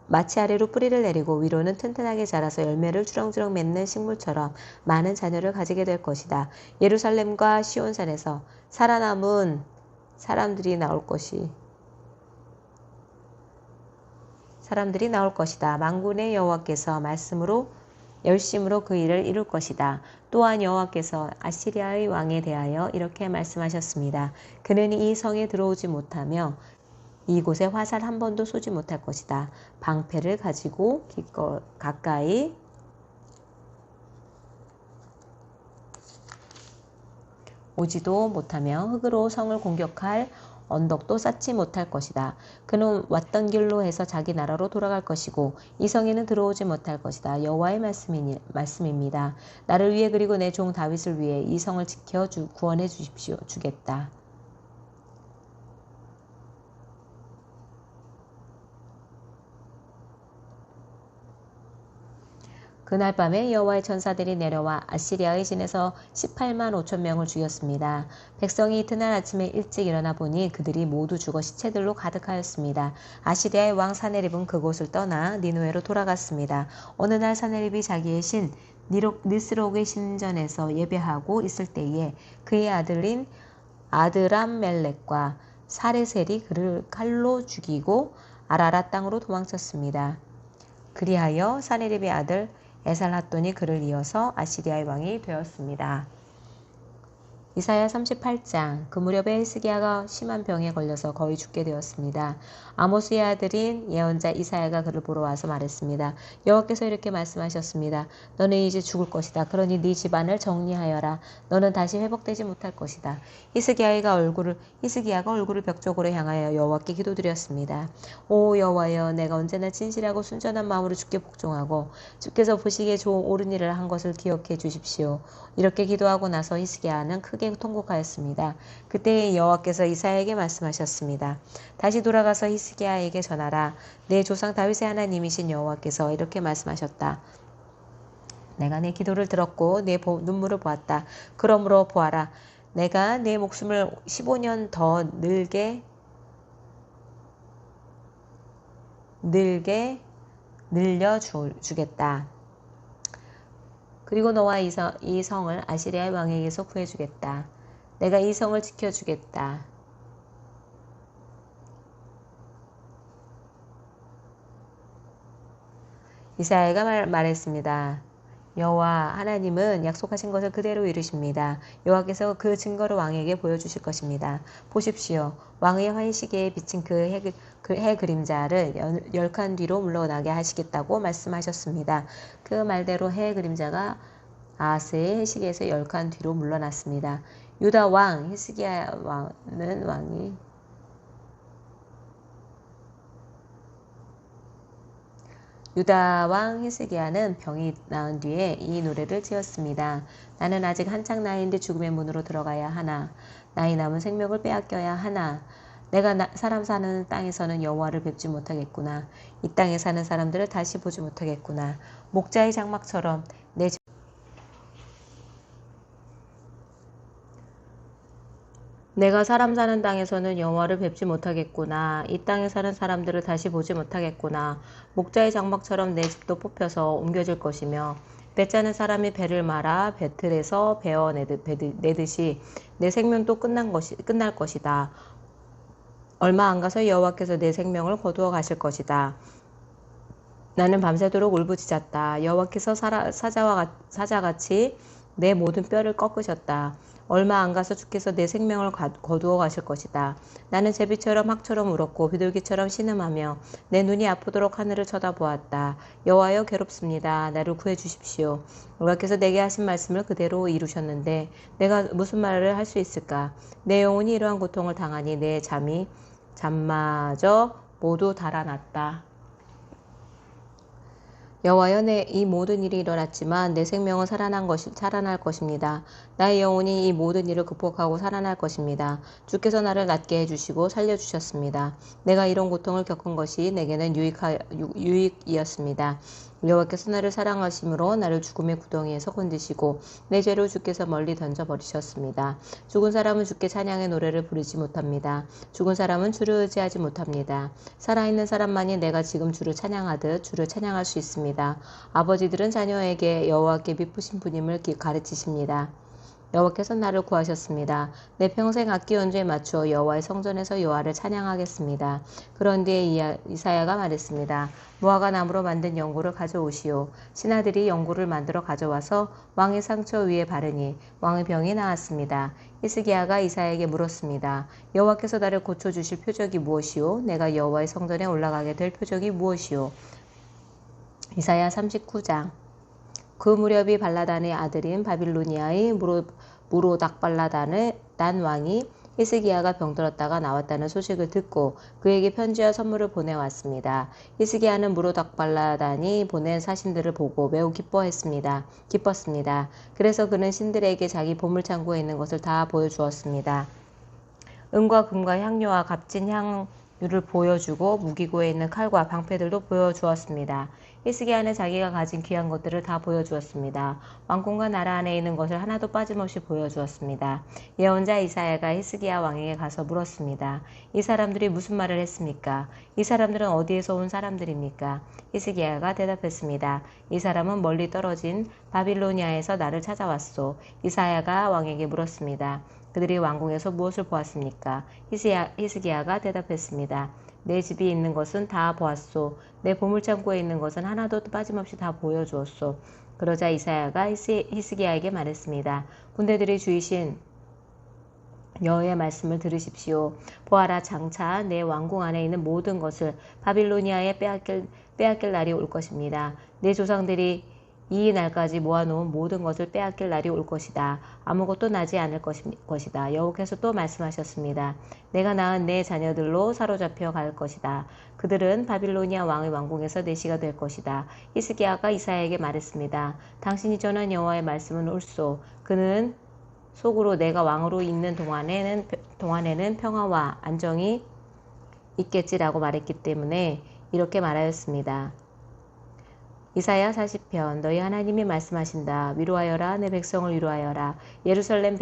Speaker 1: 마치 아래로 뿌리를 내리고 위로는 튼튼하게 자라서 열매를 주렁주렁 맺는 식물처럼 많은 자녀를 가지게 될 것이다. 예루살렘과 시온산에서 살아남은 사람들이 나올 것이다. 만군의 여호와께서 열심으로 그 일을 이룰 것이다. 또한 여호와께서 아시리아의 왕에 대하여 이렇게 말씀하셨습니다. 그는 이 성에 들어오지 못하며 이곳에 화살 한 번도 쏘지 못할 것이다. 방패를 가지고 가까이 오지도 못하며 흙으로 성을 공격할 언덕도 쌓지 못할 것이다. 그는 왔던 길로 해서 자기 나라로 돌아갈 것이고 이 성에는 들어오지 못할 것이다. 여호와의 말씀입니다. 나를 위해 그리고 내 종 다윗을 위해 이 성을 지켜 구원해 주십시오. 주겠다. 그날 밤에 여호와의 천사들이 내려와 아시리아의 진에서 18만 5천 명을 죽였습니다. 백성이 이튿날 아침에 일찍 일어나 보니 그들이 모두 죽어 시체들로 가득하였습니다. 아시리아의 왕 사네립은 그곳을 떠나 니느웨로 돌아갔습니다. 어느 날 사네립이 자기의 신 니스록의 신전에서 예배하고 있을 때에 그의 아들인 아드람멜렉과 사레셀이 그를 칼로 죽이고 아라랏 땅으로 도망쳤습니다. 그리하여 사네립의 아들 에살핫돈이 그를 이어서 아시리아의 왕이 되었습니다. 이사야 38장. 그 무렵에 히스기야가 심한 병에 걸려서 거의 죽게 되었습니다. 아모스의 아들인 예언자 이사야가 그를 보러 와서 말했습니다. 여호와께서 이렇게 말씀하셨습니다. 너는 이제 죽을 것이다. 그러니 네 집안을 정리하여라. 너는 다시 회복되지 못할 것이다. 히스기야가 얼굴을 벽 쪽으로 향하여 여호와께 기도드렸습니다. 오 여호와여, 내가 언제나 진실하고 순전한 마음으로 주께 복종하고 주께서 보시기에 좋은 옳은 일을 한 것을 기억해 주십시오. 이렇게 기도하고 나서 히스기야는 크게 통곡하였습니다. 그때 여호와께서 이사야에게 말씀하셨습니다. 다시 돌아가서 히스기야에게 전하라. 내 조상 다윗의 하나님이신 여호와께서 이렇게 말씀하셨다. 내가 내 기도를 들었고 내 눈물을 보았다. 그러므로 보아라. 내가 내 목숨을 15년 더 늘려주겠다. 그리고 너와 이 성을 아시리아의 왕에게서 구해주겠다. 내가 이 성을 지켜주겠다. 이사야가 말했습니다. 여호와 하나님은 약속하신 것을 그대로 이루십니다. 여호와께서 그 증거를 왕에게 보여주실 것입니다. 보십시오. 왕의 환시계에 비친 그 해 그림자를 10칸 뒤로 물러나게 하시겠다고 말씀하셨습니다. 그 말대로 해 그림자가 아하스의 해시계에서 10칸 뒤로 물러났습니다. 유다 왕 히스기야 왕은 유다 왕 히스기야는 병이 나은 뒤에 이 노래를 지었습니다. 나는 아직 한창 나이인데 죽음의 문으로 들어가야 하나. 나이 남은 생명을 빼앗겨야 하나. 내가 사람 사는 땅에서는 여호와를 뵙지 못하겠구나. 이 땅에 사는 사람들을 다시 보지 못하겠구나. 목자의 장막처럼 내가 사람 사는 땅에서는 여호와를 뵙지 못하겠구나. 이 땅에 사는 사람들을 다시 보지 못하겠구나. 목자의 장막처럼 내 집도 뽑혀서 옮겨질 것이며 배짜는 사람이 배를 말아 배틀에서 베어내듯이 내 생명도 끝날 것이다. 얼마 안 가서 여호와께서 내 생명을 거두어 가실 것이다. 나는 밤새도록 울부짖었다. 여호와께서 사자같이 내 모든 뼈를 꺾으셨다. 얼마 안 가서 주께서 내 생명을 거두어 가실 것이다. 나는 제비처럼 학처럼 울었고 비둘기처럼 신음하며 내 눈이 아프도록 하늘을 쳐다보았다. 여호와여 괴롭습니다. 나를 구해 주십시오. 여호와께서 내게 하신 말씀을 그대로 이루셨는데 내가 무슨 말을 할 수 있을까? 내 영혼이 이러한 고통을 당하니 내 잠마저 모두 달아났다. 여호와여, 이 모든 일이 일어났지만 내 생명은 살아날 것입니다. 나의 영혼이 이 모든 일을 극복하고 살아날 것입니다. 주께서 나를 낫게 해주시고 살려주셨습니다. 내가 이런 고통을 겪은 것이 내게는 유익이었습니다. 여호와께서 나를 사랑하심으로 나를 죽음의 구덩이에서 건지시고 내 죄로 주께서 멀리 던져버리셨습니다. 죽은 사람은 주께 찬양의 노래를 부르지 못합니다. 죽은 사람은 주를 의지하지 못합니다. 살아있는 사람만이 내가 지금 주를 찬양하듯 주를 찬양할 수 있습니다. 아버지들은 자녀에게 여호와께 미쁘신 분임을 가르치십니다. 여호와께서 나를 구하셨습니다. 내 평생 악기 연주에 맞추어 여호와의 성전에서 여호와를 찬양하겠습니다. 그런 뒤에 이사야가 말했습니다. 무화과 나무로 만든 연고를 가져오시오. 신하들이 연고를 만들어 가져와서 왕의 상처 위에 바르니 왕의 병이 나았습니다. 히스기야가 이사야에게 물었습니다. 여호와께서 나를 고쳐주실 표적이 무엇이오? 내가 여호와의 성전에 올라가게 될 표적이 무엇이오? 이사야 39장. 그 무렵이 발라단의 아들인 바빌로니아의 무로닥발라단 왕이 히스기야가 병들었다가 나왔다는 소식을 듣고 그에게 편지와 선물을 보내왔습니다. 히스기야는 무로닥발라단이 보낸 사신들을 보고 매우 기뻤습니다. 그래서 그는 신들에게 자기 보물창고에 있는 것을 다 보여주었습니다. 은과 금과 향료와 값진 향유를 보여주고 무기고에 있는 칼과 방패들도 보여주었습니다. 히스기야는 자기가 가진 귀한 것들을 다 보여주었습니다. 왕궁과 나라 안에 있는 것을 하나도 빠짐없이 보여주었습니다. 예언자 이사야가 히스기야 왕에게 가서 물었습니다. 이 사람들이 무슨 말을 했습니까? 이 사람들은 어디에서 온 사람들입니까? 히스기야가 대답했습니다. 이 사람은 멀리 떨어진 바빌로니아에서 나를 찾아왔소. 이사야가 왕에게 물었습니다. 그들이 왕궁에서 무엇을 보았습니까? 히스기야가 대답했습니다. 내 집이 있는 것은 다 보았소. 내 보물창고에 있는 것은 하나도 빠짐없이 다 보여주었소. 그러자 이사야가 히스기야에게 말했습니다. 군대들이 주이신 여호와의 말씀을 들으십시오. 보아라, 장차 내 왕궁 안에 있는 모든 것을 바빌로니아에 빼앗길 날이 올 것입니다. 내 조상들이 이 날까지 모아놓은 모든 것을 빼앗길 날이 올 것이다. 아무것도 나지 않을 것이다. 여호와께서 또 말씀하셨습니다. 내가 낳은 내 자녀들로 사로잡혀 갈 것이다. 그들은 바빌로니아 왕의 왕궁에서 내시가 될 것이다. 히스기야가 이사야에게 말했습니다. 당신이 전한 여호와의 말씀은 옳소. 그는 속으로 내가 왕으로 있는 동안에는 평화와 안정이 있겠지라고 말했기 때문에 이렇게 말하였습니다. 이사야 40편 너희 하나님이 말씀하신다. 위로하여라. 내 백성을 위로하여라. 예루살렘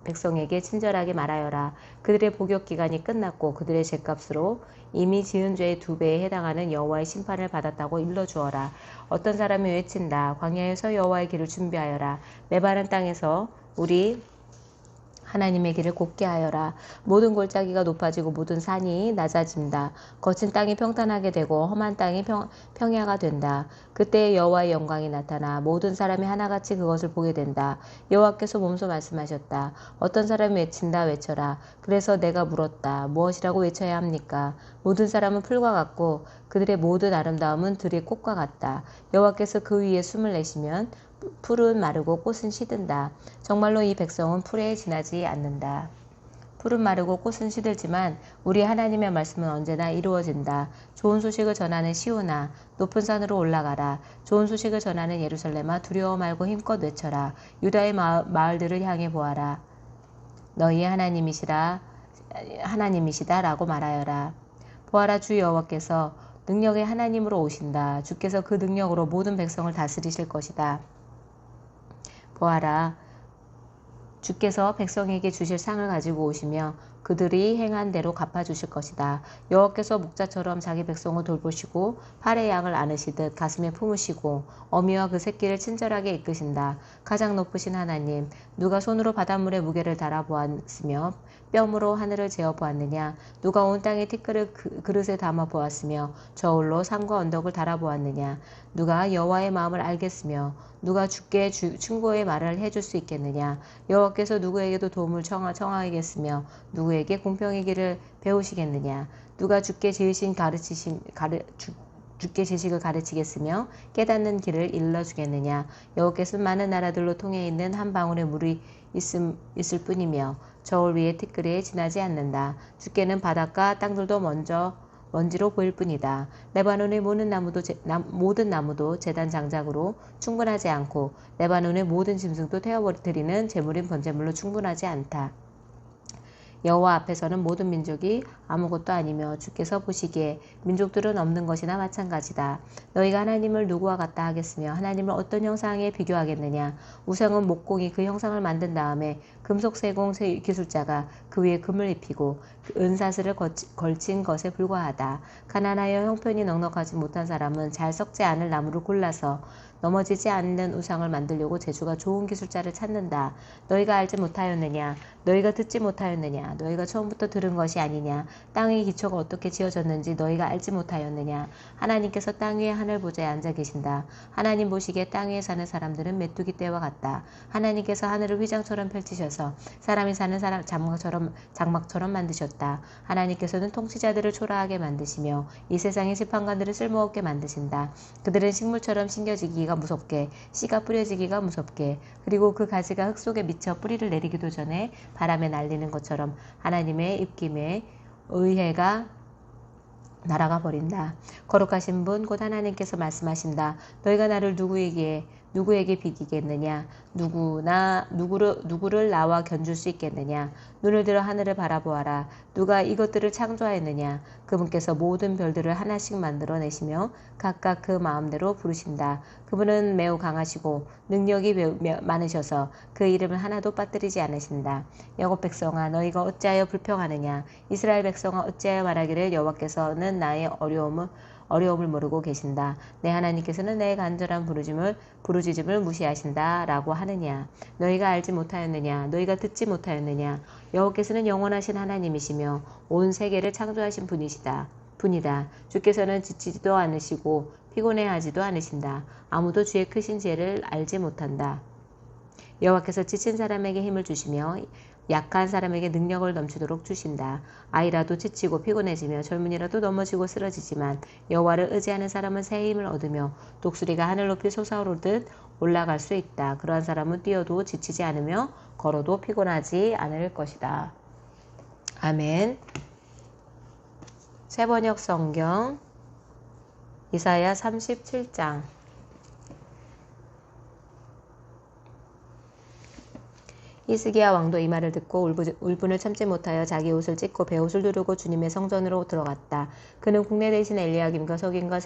Speaker 1: 백성에게 친절하게 말하여라. 그들의 복역 기간이 끝났고 그들의 죄값으로 이미 지은 죄의 2배에 해당하는 여호와의 심판을 받았다고 일러주어라. 어떤 사람이 외친다. 광야에서 여호와의 길을 준비하여라. 메마른 땅에서 우리 하나님의 길을 곱게 하여라. 모든 골짜기가 높아지고 모든 산이 낮아진다. 거친 땅이 평탄하게 되고 험한 땅이 평야가 된다. 그때 여호와의 영광이 나타나 모든 사람이 하나같이 그것을 보게 된다. 여호와께서 몸소 말씀하셨다. 어떤 사람이 외친다. 외쳐라. 그래서 내가 물었다. 무엇이라고 외쳐야 합니까? 모든 사람은 풀과 같고 그들의 모든 아름다움은 들의 꽃과 같다. 여호와께서 그 위에 숨을 내쉬면 풀은 마르고 꽃은 시든다. 정말로 이 백성은 풀에 지나지 않는다. 풀은 마르고 꽃은 시들지만 우리 하나님의 말씀은 언제나 이루어진다. 좋은 소식을 전하는 시온아, 높은 산으로 올라가라. 좋은 소식을 전하는 예루살렘아, 두려워 말고 힘껏 외쳐라. 유다의 마을들을 향해 보아라. 너희의 하나님이시다라고 말하여라. 보아라, 주 여호와께서 능력의 하나님으로 오신다. 주께서 그 능력으로 모든 백성을 다스리실 것이다. 보아라, 주께서 백성에게 주실 상을 가지고 오시며 그들이 행한 대로 갚아주실 것이다. 여호와께서 목자처럼 자기 백성을 돌보시고 팔에 양을 안으시듯 가슴에 품으시고 어미와 그 새끼를 친절하게 이끄신다. 가장 높으신 하나님, 누가 손으로 바닷물의 무게를 달아보았으며 뼘으로 하늘을 재어보았느냐? 누가 온 땅의 티끌을 그릇에 담아보았으며 저울로 산과 언덕을 달아보았느냐? 누가 여호와의 마음을 알겠으며 누가 주께 충고의 말을 해줄 수 있겠느냐? 여호와께서 누구에게도 도움을 청하겠으며 누구에게 공평의 길을 배우시겠느냐? 누가 주께 지식을 가르치겠으며 깨닫는 길을 일러주겠느냐? 여호와께서는 많은 나라들로 통해 있는 한 방울의 물이 있을 뿐이며 저울 위에 티끌에 지나지 않는다. 주께는 바닷가 땅들도 먼지로 보일 뿐이다. 레바논의 모든 나무도 제단 장작으로 충분하지 않고 레바논의 모든 짐승도 태워드리는 제물인 번제물로 충분하지 않다. 여호와 앞에서는 모든 민족이 아무것도 아니며 주께서 보시기에 민족들은 없는 것이나 마찬가지다. 너희가 하나님을 누구와 같다 하겠으며 하나님을 어떤 형상에 비교하겠느냐? 우상은 목공이 그 형상을 만든 다음에 금속 세공 기술자가 그 위에 금을 입히고 은사슬을 걸친 것에 불과하다. 가난하여 형편이 넉넉하지 못한 사람은 잘 썩지 않을 나무를 골라서 넘어지지 않는 우상을 만들려고 재주가 좋은 기술자를 찾는다. 너희가 알지 못하였느냐? 너희가 듣지 못하였느냐? 너희가 처음부터 들은 것이 아니냐? 땅의 기초가 어떻게 지어졌는지 너희가 알지 못하였느냐? 하나님께서 땅 위에 하늘 보좌에 앉아 계신다. 하나님 보시기에 땅 위에 사는 사람들은 메뚜기 떼와 같다. 하나님께서 하늘을 휘장처럼 펼치셔서 사람이 사는 장막처럼 만드셨다. 하나님께서는 통치자들을 초라하게 만드시며 이 세상의 재판관들을 쓸모없게 만드신다. 그들은 식물처럼 심겨지기가 자라기가 무섭게, 씨가 뿌려지기가 무섭게, 그리고 그 가지가 흙 속에 미쳐 뿌리를 내리기도 전에 바람에 날리는 것처럼 하나님의 입김에 의회가 날아가 버린다. 거룩하신 분 곧 하나님께서 말씀하신다. 너희가 나를 누구에게 비기겠느냐? 누구를 나와 견줄 수 있겠느냐? 눈을 들어 하늘을 바라보아라. 누가 이것들을 창조하였느냐? 그분께서 모든 별들을 하나씩 만들어내시며 각각 그 마음대로 부르신다. 그분은 매우 강하시고 능력이 많으셔서 그 이름을 하나도 빠뜨리지 않으신다. 야곱 백성아, 너희가 어찌하여 불평하느냐? 이스라엘 백성아, 어찌하여 말하기를 여호와께서는 나의 어려움을 모르고 계신다. 내 하나님께서는 내 간절한 부르짖음을 무시하신다. 라고 하느냐. 너희가 알지 못하였느냐. 너희가 듣지 못하였느냐. 여호와께서는 영원하신 하나님이시며 온 세계를 창조하신 분이다. 주께서는 지치지도 않으시고 피곤해하지도 않으신다. 아무도 주의 크신 지혜를 알지 못한다. 여호와께서 지친 사람에게 힘을 주시며 약한 사람에게 능력을 넘치도록 주신다. 아이라도 지치고 피곤해지며 젊은이라도 넘어지고 쓰러지지만 여호와를 의지하는 사람은 새 힘을 얻으며 독수리가 하늘 높이 솟아오르듯 올라갈 수 있다. 그러한 사람은 뛰어도 지치지 않으며 걸어도 피곤하지 않을 것이다. 아멘. 새번역 성경 이사야 37장. 히스기야 왕도 이 말을 듣고 울분을 참지 못하여 자기 옷을 찢고 베옷을 두르고 주님의 성전으로 들어갔다. 그는 국내 대신 엘리야김과 서기관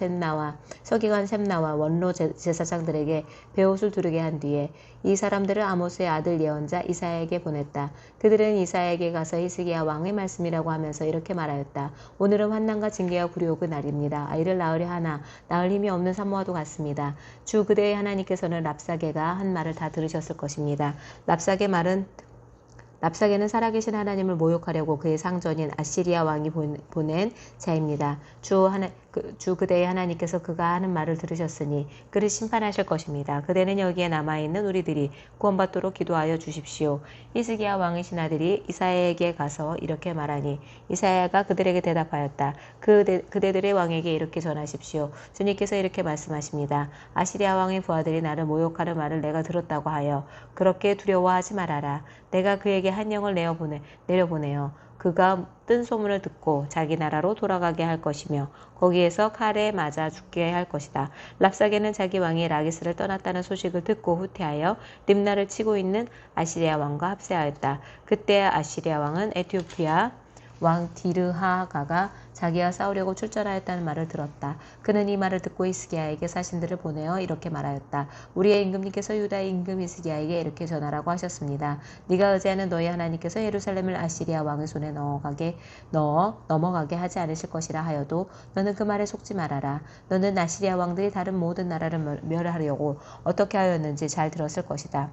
Speaker 1: 셈나와 원로 제사장들에게 베옷을 두르게 한 뒤에 이 사람들을 아모스의 아들 예언자 이사야에게 보냈다. 그들은 이사야에게 가서 히스기야 왕의 말씀이라고 하면서 이렇게 말하였다. 오늘은 환난과 징계와 굴욕의 날입니다. 아이를 낳으려 하나 낳을 힘이 없는 산모와도 같습니다. 주 그대의 하나님께서는 랍사게가 한 말을 다 들으셨을 것입니다. 랍사게는 살아계신 하나님을 모욕하려고 그의 상전인 아시리아 왕이 보낸 자입니다. 주 그대의 하나님께서 그가 하는 말을 들으셨으니 그를 심판하실 것입니다. 그대는 여기에 남아있는 우리들이 구원받도록 기도하여 주십시오. 히스기야 왕의 신하들이 이사야에게 가서 이렇게 말하니 이사야가 그들에게 대답하였다. 그대들의 왕에게 이렇게 전하십시오. 주님께서 이렇게 말씀하십니다. 아시리아 왕의 부하들이 나를 모욕하는 말을 내가 들었다고 하여 그렇게 두려워하지 말아라. 내가 그에게 한 영을 내려보내어 그가 뜬 소문을 듣고 자기 나라로 돌아가게 할 것이며 거기에서 칼에 맞아 죽게 할 것이다. 랍사게는 자기 왕이 라기스를 떠났다는 소식을 듣고 후퇴하여 림나를 치고 있는 아시리아 왕과 합세하였다. 그때 아시리아 왕은 에티오피아 왕 디르하가가 자기와 싸우려고 출전하였다는 말을 들었다. 그는 이 말을 듣고 히스기야에게 사신들을 보내어 이렇게 말하였다. 우리의 임금님께서 유다의 임금 히스기야에게 이렇게 전하라고 하셨습니다. 네가 의지하는 너희 하나님께서 예루살렘을 아시리아 왕의 손에 넘어가게 하지 않으실 것이라 하여도 너는 그 말에 속지 말아라. 너는 아시리아 왕들이 다른 모든 나라를 멸하려고 어떻게 하였는지 잘 들었을 것이다.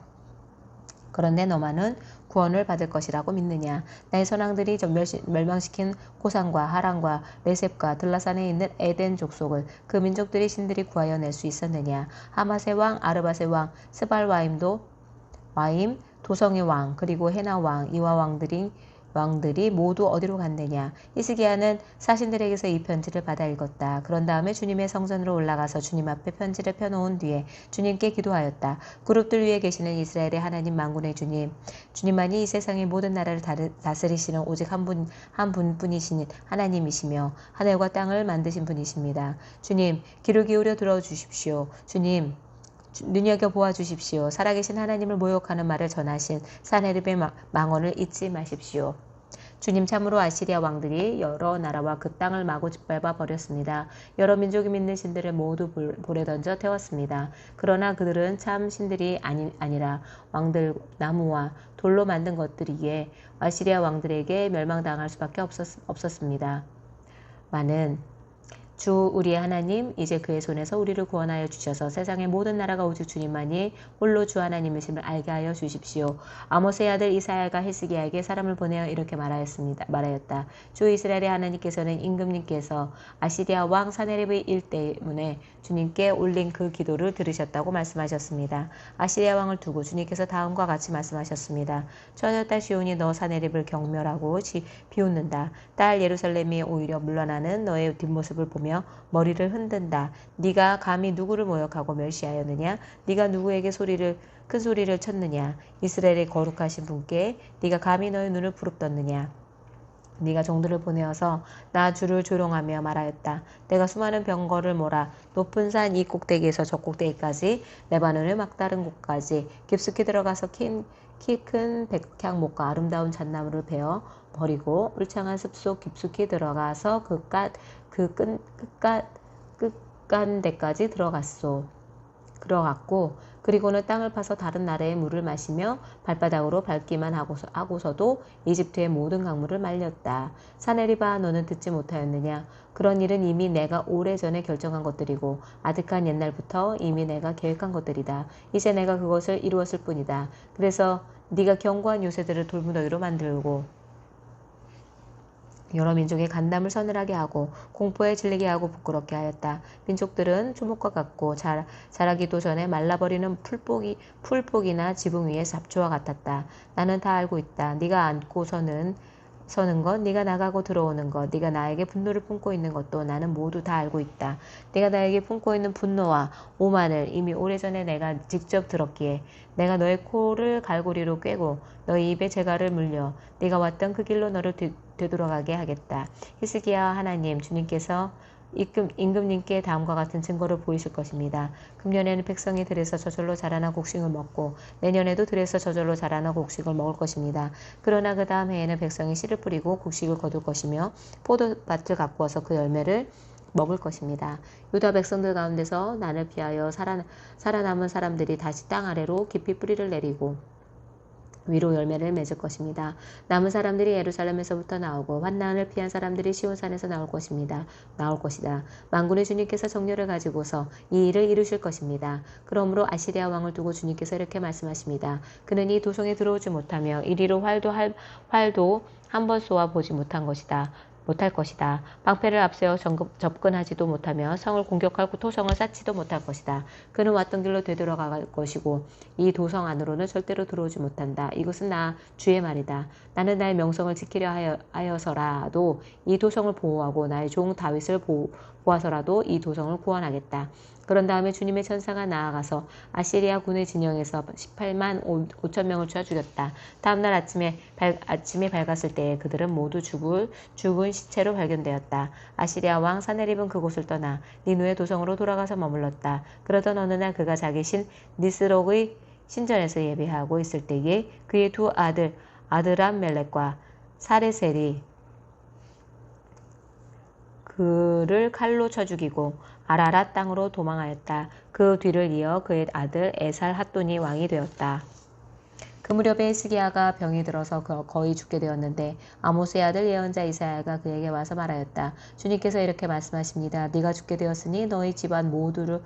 Speaker 1: 그런데 너만은 구원을 받을 것이라고 믿느냐. 나의 선왕들이 멸망시킨 고산과 하란과 레셉과 들라산에 있는 에덴 족속을 그 민족들의 신들이 구하여 낼 수 있었느냐. 하맛의 왕, 아르밧의 왕, 스발와임, 도성의 왕, 그리고 헤나 왕, 이와 왕들이 모두 어디로 갔느냐. 히스기야는 사신들에게서 이 편지를 받아 읽었다. 그런 다음에 주님의 성전으로 올라가서 주님 앞에 편지를 펴놓은 뒤에 주님께 기도하였다. 그룹들 위에 계시는 이스라엘의 하나님 만군의 주님만이 이 세상의 모든 나라를 다스리시는 오직 한 분뿐이신 하나님이시며 하늘과 땅을 만드신 분이십니다. 주님, 귀를 기울여 들어주십시오. 주님, 눈여겨보아 주십시오. 살아계신 하나님을 모욕하는 말을 전하신 사네립의 망언을 잊지 마십시오. 주님, 참으로 아시리아 왕들이 여러 나라와 그 땅을 마구 짓밟아 버렸습니다. 여러 민족이 믿는 신들을 모두 불에 던져 태웠습니다. 그러나 그들은 참 신들이 아니라 왕들 나무와 돌로 만든 것들이기에 아시리아 왕들에게 멸망당할 수밖에 없었습니다. 주 우리의 하나님, 이제 그의 손에서 우리를 구원하여 주셔서 세상의 모든 나라가 오직 주님만이 홀로 주 하나님이심을 알게 하여 주십시오. 아모스의 아들 이사야가 히스기야에게 사람을 보내어 이렇게 말하였다. 주 이스라엘의 하나님께서는 임금님께서 아시리아 왕 사네립의 일 때문에 주님께 올린 그 기도를 들으셨다고 말씀하셨습니다. 아시리아 왕을 두고 주님께서 다음과 같이 말씀하셨습니다. 처녀딸 시온이 너 사네립을 경멸하고 비웃는다. 딸 예루살렘이 오히려 물러나는 너의 뒷모습을 보며 하며 머리를 흔든다. 네가 감히 누구를 모욕하고 멸시하였느냐? 네가 누구에게 큰 소리를 쳤느냐? 이스라엘의 거룩하신 분께 네가 감히 너의 눈을 부릅떴느냐? 네가 종들을 보내어서 나 주를 조롱하며 말하였다. 내가 수많은 병거를 몰아 높은 산 이 꼭대기에서 저 꼭대기까지 레바논의 막다른 곳까지 깊숙이 들어가서 키 큰 백향목과 아름다운 잣나무를 베어 버리고 울창한 숲속 깊숙이 들어가서 끝간데까지 들어갔고 그리고는 땅을 파서 다른 나라의 물을 마시며 발바닥으로 밟기만 하고서도 이집트의 모든 강물을 말렸다. 사내리바 너는 듣지 못하였느냐? 그런 일은 이미 내가 오래전에 결정한 것들이고 아득한 옛날부터 이미 내가 계획한 것들이다. 이제 내가 그것을 이루었을 뿐이다. 그래서 네가 견고한 요새들을 돌무더기로 만들고 여러 민족의 간담을 서늘하게 하고 공포에 질리게 하고 부끄럽게 하였다. 민족들은 초목과 같고 자라기도 전에 말라버리는 풀뿌기나 지붕 위의 잡초와 같았다. 나는 다 알고 있다. 네가 앉고 서는 것, 네가 나가고 들어오는 것, 네가 나에게 분노를 품고 있는 것도 나는 모두 다 알고 있다. 네가 나에게 품고 있는 분노와 오만을 이미 오래전에 내가 직접 들었기에 내가 너의 코를 갈고리로 꿰고 너의 입에 재갈을 물려 네가 왔던 그 길로 너를 되돌아가게 하겠다. 히스기야 하나님 주님께서 임금님께 다음과 같은 증거를 보이실 것입니다. 금년에는 백성이 들에서 저절로 자라나 곡식을 먹고 내년에도 들에서 저절로 자라나 곡식을 먹을 것입니다. 그러나 그 다음 해에는 백성이 씨를 뿌리고 곡식을 거둘 것이며 포도밭을 가꾸어서 그 열매를 먹을 것입니다. 유다 백성들 가운데서 나를 피하여 살아남은 사람들이 다시 땅 아래로 깊이 뿌리를 내리고 위로 열매를 맺을 것입니다. 남은 사람들이 예루살렘에서부터 나오고 환난을 피한 사람들이 시온산에서 나올 것이다. 만군의 주님께서 정렬을 가지고서 이 일을 이루실 것입니다. 그러므로 아시리아 왕을 두고 주님께서 이렇게 말씀하십니다. 그는 이 도성에 들어오지 못하며 이리로 활도 한 번 쏘아 보지 못할 것이다. 방패를 앞세워 접근하지도 못하며 성을 공격하고 토성을 쌓지도 못할 것이다. 그는 왔던 길로 되돌아갈 것이고 이 도성 안으로는 절대로 들어오지 못한다. 이것은 나 주의 말이다. 나는 나의 명성을 지키려 하여서라도 이 도성을 보호하고 나의 종 다윗을 보아서라도 이 도성을 구원하겠다. 그런 다음에 주님의 천사가 나아가서 아시리아 군의 진영에서 18만 5천 명을 쳐 죽였다. 다음날 아침에 밝았을 때에 그들은 모두 죽은 시체로 발견되었다. 아시리아 왕 사네립은 그곳을 떠나 니누의 도성으로 돌아가서 머물렀다. 그러던 어느 날 그가 자기 신 니스록의 신전에서 예배하고 있을 때에 그의 두 아들 아드람멜렉과 사레셀이 그를 칼로 쳐 죽이고 아라랏 땅으로 도망하였다. 그 뒤를 이어 그의 아들 에살 핫돈이 왕이 되었다. 그 무렵에 히스기야가 병이 들어서 거의 죽게 되었는데 아모스의 아들 예언자 이사야가 그에게 와서 말하였다. 주님께서 이렇게 말씀하십니다. 네가 죽게 되었으니 너희 집안 모든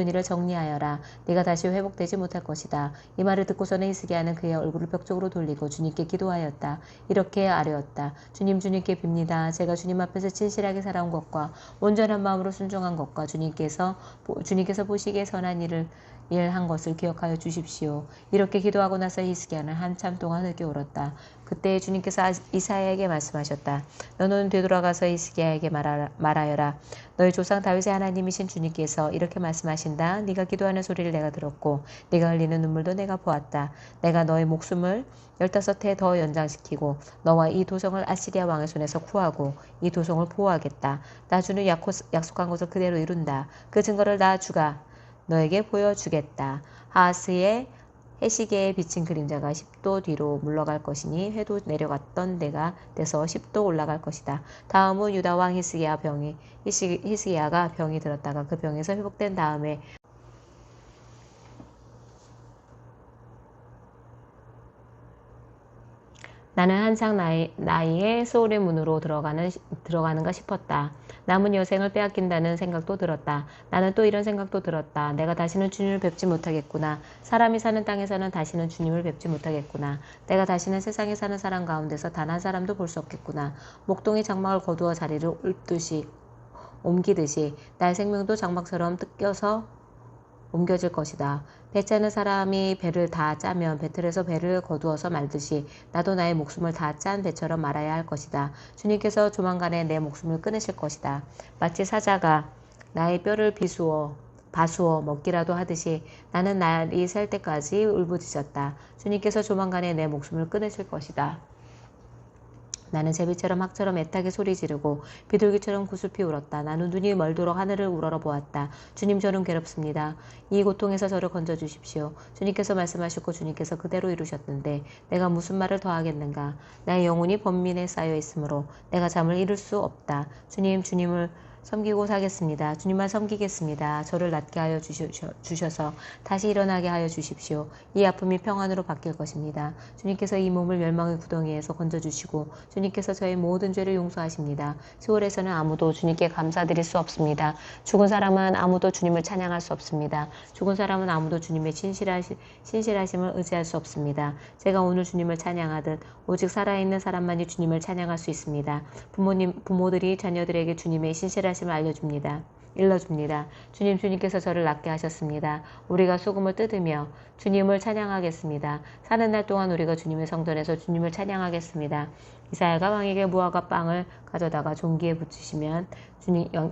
Speaker 1: 일을 정리하여라. 네가 다시 회복되지 못할 것이다. 이 말을 듣고서는 히스기야는 그의 얼굴을 벽 쪽으로 돌리고 주님께 기도하였다. 이렇게 아뢰었다. 주님께 빕니다. 제가 주님 앞에서 진실하게 살아온 것과 온전한 마음으로 순종한 것과 주님께서 보시기에 선한 일을 한 것을 기억하여 주십시오. 이렇게 기도하고 나서 히스기야는 한참 동안 흘겨 울었다. 그때 주님께서 이사야에게 말씀하셨다. 너는 되돌아가서 히스기야에게 말하여라. 너희 조상 다윗의 하나님이신 주님께서 이렇게 말씀하신다. 네가 기도하는 소리를 내가 들었고 네가 흘리는 눈물도 내가 보았다. 내가 너의 목숨을 15해 더 연장시키고 너와 이 도성을 아시리아 왕의 손에서 구하고 이 도성을 보호하겠다. 나 주는 약속한 것을 그대로 이룬다. 그 증거를 나 주가 너에게 보여주겠다. 하하스의 해시계에 비친 그림자가 10도 뒤로 물러갈 것이니 회도 내려갔던 데가 돼서 10도 올라갈 것이다. 다음은 유다 왕 히스기야가 병이 들었다가 그 병에서 회복된 다음에 나는 한창 나이에 소울의 문으로 들어가는가 싶었다. 남은 여생을 빼앗긴다는 생각도 들었다. 나는 또 이런 생각도 들었다. 내가 다시는 주님을 뵙지 못하겠구나. 사람이 사는 땅에서는 다시는 주님을 뵙지 못하겠구나. 내가 다시는 세상에 사는 사람 가운데서 단 한 사람도 볼 수 없겠구나. 목동이 장막을 거두어 자리를 옮기듯이 나의 생명도 장막처럼 뜯겨서 옮겨질 것이다. 배 짜는 사람이 배를 다 짜면 배틀에서 배를 거두어서 말듯이 나도 나의 목숨을 다 짠 배처럼 말아야 할 것이다. 주님께서 조만간에 내 목숨을 끊으실 것이다. 마치 사자가 나의 뼈를 바수어 먹기라도 하듯이 나는 날이 셀 때까지 울부짖었다. 주님께서 조만간에 내 목숨을 끊으실 것이다. 나는 제비처럼 학처럼 애타게 소리 지르고 비둘기처럼 구슬피 울었다. 나는 눈이 멀도록 하늘을 우러러 보았다. 주님, 저는 괴롭습니다. 이 고통에서 저를 건져주십시오. 주님께서 말씀하셨고 주님께서 그대로 이루셨는데 내가 무슨 말을 더 하겠는가. 나의 영혼이 번민에 쌓여 있으므로 내가 잠을 이룰 수 없다. 주님, 주님을 섬기고 사겠습니다. 주님만 섬기겠습니다. 저를 낫게 하여 주셔서 다시 일어나게 하여 주십시오. 이 아픔이 평안으로 바뀔 것입니다. 주님께서 이 몸을 멸망의 구덩이에서 건져주시고 주님께서 저의 모든 죄를 용서하십니다. 시월에서는 아무도 주님께 감사드릴 수 없습니다. 죽은 사람은 아무도 주님을 찬양할 수 없습니다. 죽은 사람은 아무도 주님의 신실하심을 의지할 수 없습니다. 제가 오늘 주님을 찬양하듯 오직 살아있는 사람만이 주님을 찬양할 수 있습니다. 부모들이 자녀들에게 주님의 신실하심을 일러줍니다. 주님께서 저를 낫게 하셨습니다. 우리가 소금을 뜯으며 주님을 찬양하겠습니다. 사는 날 동안 우리가 주님의 성전에서 주님을 찬양하겠습니다. 이사야가 왕에게 무화과 빵을 가져다가 종기에 붙이시면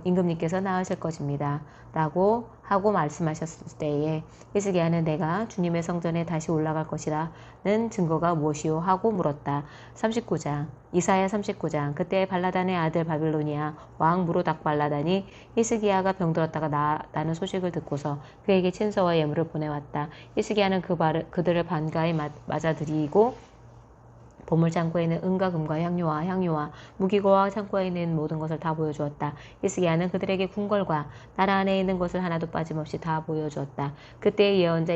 Speaker 1: 임금님께서 나으실 것입니다. 라고 하고 말씀하셨을 때에 히스기야는 내가 주님의 성전에 다시 올라갈 것이라는 증거가 무엇이요? 하고 물었다. 39장 이사야 39장 그때 발라단의 아들 바빌로니아 왕 무로닥 발라단이 히스기야가 병들었다가 나는 소식을 듣고서 그에게 친서와 예물을 보내왔다. 히스기야는 그들을 반가이 맞아들이고 보물창고에 있는 은과 금과 향료와 무기고와 창고에 있는 모든 것을 다 보여주었다. 히스기야는 그들에게 궁궐과 나라 안에 있는 것을 하나도 빠짐없이 다 보여주었다. 그때 예언자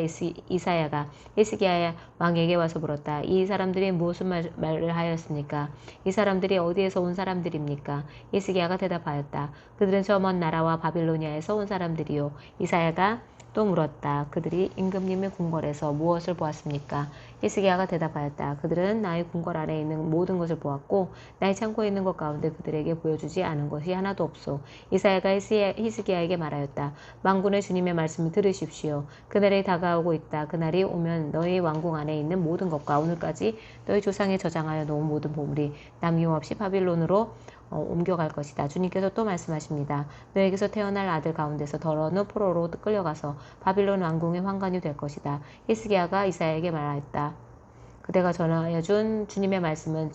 Speaker 1: 이사야가 히스기야 왕에게 와서 물었다. 이 사람들이 무슨 말을 하였습니까? 이 사람들이 어디에서 온 사람들입니까? 히스기야가 대답하였다. 그들은 저 먼 나라와 바빌로니아에서 온 사람들이요. 이사야가 또 물었다. 그들이 임금님의 궁궐에서 무엇을 보았습니까? 히스기야가 대답하였다. 그들은 나의 궁궐 안에 있는 모든 것을 보았고 나의 창고에 있는 것 가운데 그들에게 보여주지 않은 것이 하나도 없소. 이사야가 히스기야에게 말하였다. 만군의 주님의 말씀을 들으십시오. 그날이 다가오고 있다. 그날이 오면 너희 왕궁 안에 있는 모든 것과 오늘까지 너희 조상에 저장하여 놓은 모든 보물이 남김없이 바빌론으로 옮겨갈 것이다. 주님께서 또 말씀하십니다. 너에게서 태어날 아들 가운데서 더러는 포로로 끌려가서 바빌론 왕궁의 환관이 될 것이다. 히스기야가 이사야에게 말하였다. 그대가 전하여 준 주님의 말씀은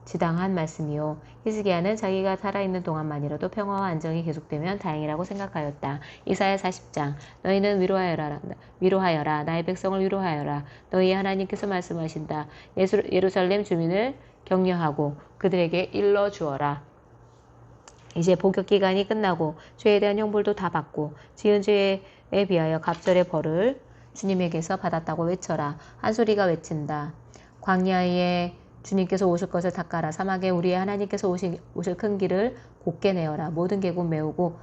Speaker 1: 지당한 말씀이요. 히스기야는 자기가 살아있는 동안만이라도 평화와 안정이 계속되면 다행이라고 생각하였다. 이사야 40장 너희는 위로하여라. 나의 백성을 위로하여라. 너희의 하나님께서 말씀하신다. 예루살렘 주민을 격려하고 그들에게 일러주어라. 이제 복역 기간이 끝나고 죄에 대한 형벌도 다 받고 지은 죄에 비하여 갑절의 벌을 주님에게서 받았다고 외쳐라. 한 소리가 외친다. 광야에 주님께서 오실 것을 닦아라. 사막에 우리의 하나님께서 오실 큰 길을 곧게 내어라. 모든 계곡 메우고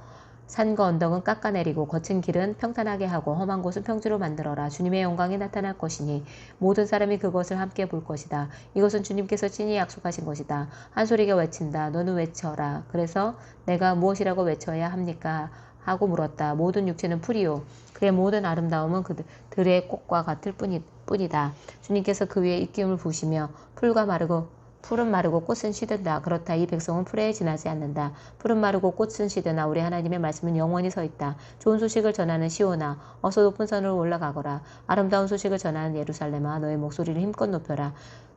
Speaker 1: 산과 언덕은 깎아내리고 거친 길은 평탄하게 하고 험한 곳은 평지로 만들어라. 주님의 영광이 나타날 것이니 모든 사람이 그것을 함께 볼 것이다. 이것은 주님께서 친히 약속하신 것이다. 한 소리가 외친다. 너는 외쳐라. 그래서 내가 무엇이라고 외쳐야 합니까? 하고 물었다. 모든 육체는 풀이요. 그의 모든 아름다움은 그들의 꽃과 같을 뿐이다. 주님께서 그 위에 입김을 부으시며 풀은 마르고 꽃은 시든다. 그렇다. 이 백성은 풀에 지나지 않는다. 풀은 마르고 꽃은 시드나 우리 하나님의 말씀은 영원히 서 있다. 좋은 소식을 전하는 시온아 어서 높은 산으로 올라가거라. 아름다운 소식을 전하는 예루살렘아 너의 목소리를 힘껏 높여라.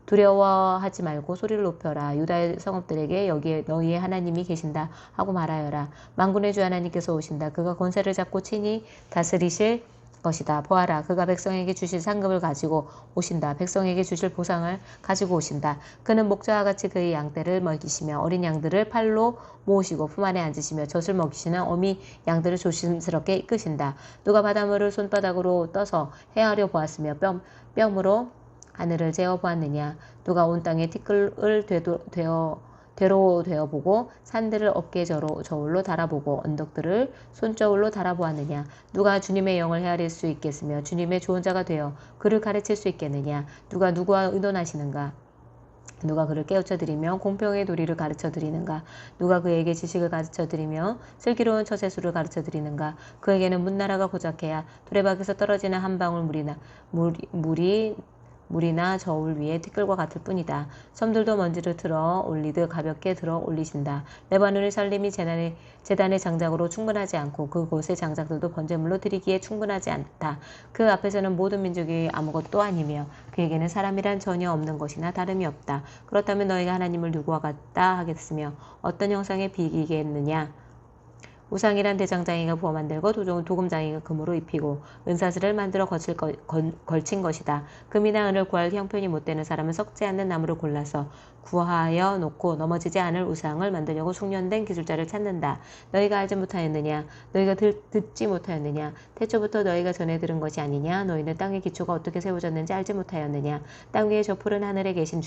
Speaker 1: 두려워하지 말고 소리를 높여라. 유다의 성읍들에게 여기에 너희의 하나님이 계신다 하고 말하여라. 만군의 주 하나님께서 오신다. 그가 권세를 잡고 친히 다스리실 것이다. 보아라. 그가 백성에게 주실 상급을 가지고 오신다. 백성에게 주실 보상을 가지고 오신다. 그는 목자와 같이 그의 양떼를 먹이시며 어린 양들을 팔로 모으시고 품 안에 앉으시며 젖을 먹이시는 어미 양들을 조심스럽게 이끄신다. 누가 바닷물을 손바닥으로 떠서 헤아려 보았으며 뼘으로 하늘을 재어 보았느냐. 누가 온 땅에 티끌을 되어 보고 산들을 어깨 저울로 달아보고 언덕들을 손저울로 달아보았느냐. 누가 주님의 영을 헤아릴 수 있겠으며 주님의 좋은 자가 되어 그를 가르칠 수 있겠느냐. 누가 누구와 의논하시는가. 누가 그를 깨우쳐드리며 공평의 도리를 가르쳐드리는가? 누가 그에게 지식을 가르쳐드리며 슬기로운 처세술을 가르쳐드리는가? 그에게는 문나라가 고작해야 두레박에서 떨어지는 한 방울 물이나 저울 위에 티끌과 같을 뿐이다. 섬들도 먼지를 들어 올리듯 가볍게 들어 올리신다. 레바논의 살림이 제단의 장작으로 충분하지 않고 그곳의 장작들도 번제물로 드리기에 충분하지 않다. 그 앞에서는 모든 민족이 아무것도 아니며 그에게는 사람이란 전혀 없는 것이나 다름이 없다. 그렇다면 너희가 하나님을 누구와 같다 하겠으며 어떤 형상에 비기겠느냐? 우상이란 대장장이가 부어 만들고 도금장이가 금으로 입히고 은사슬을 만들어 걸친 것이다. 금이나 은을 구할 형편이 못되는 사람은 썩지 않는 나무를 골라서 구하여 놓고 넘어지지 않을 우상을 만들려고 숙련된 기술자를 찾는다. 너희가 알지 못하였느냐? 너희가 듣지 못하였느냐? 태초부터 너희가 전해 들은 것이 아니냐? 너희는 땅의 기초가 어떻게 세워졌는지 알지 못하였느냐? 땅 위에 저 푸른 하늘에 계신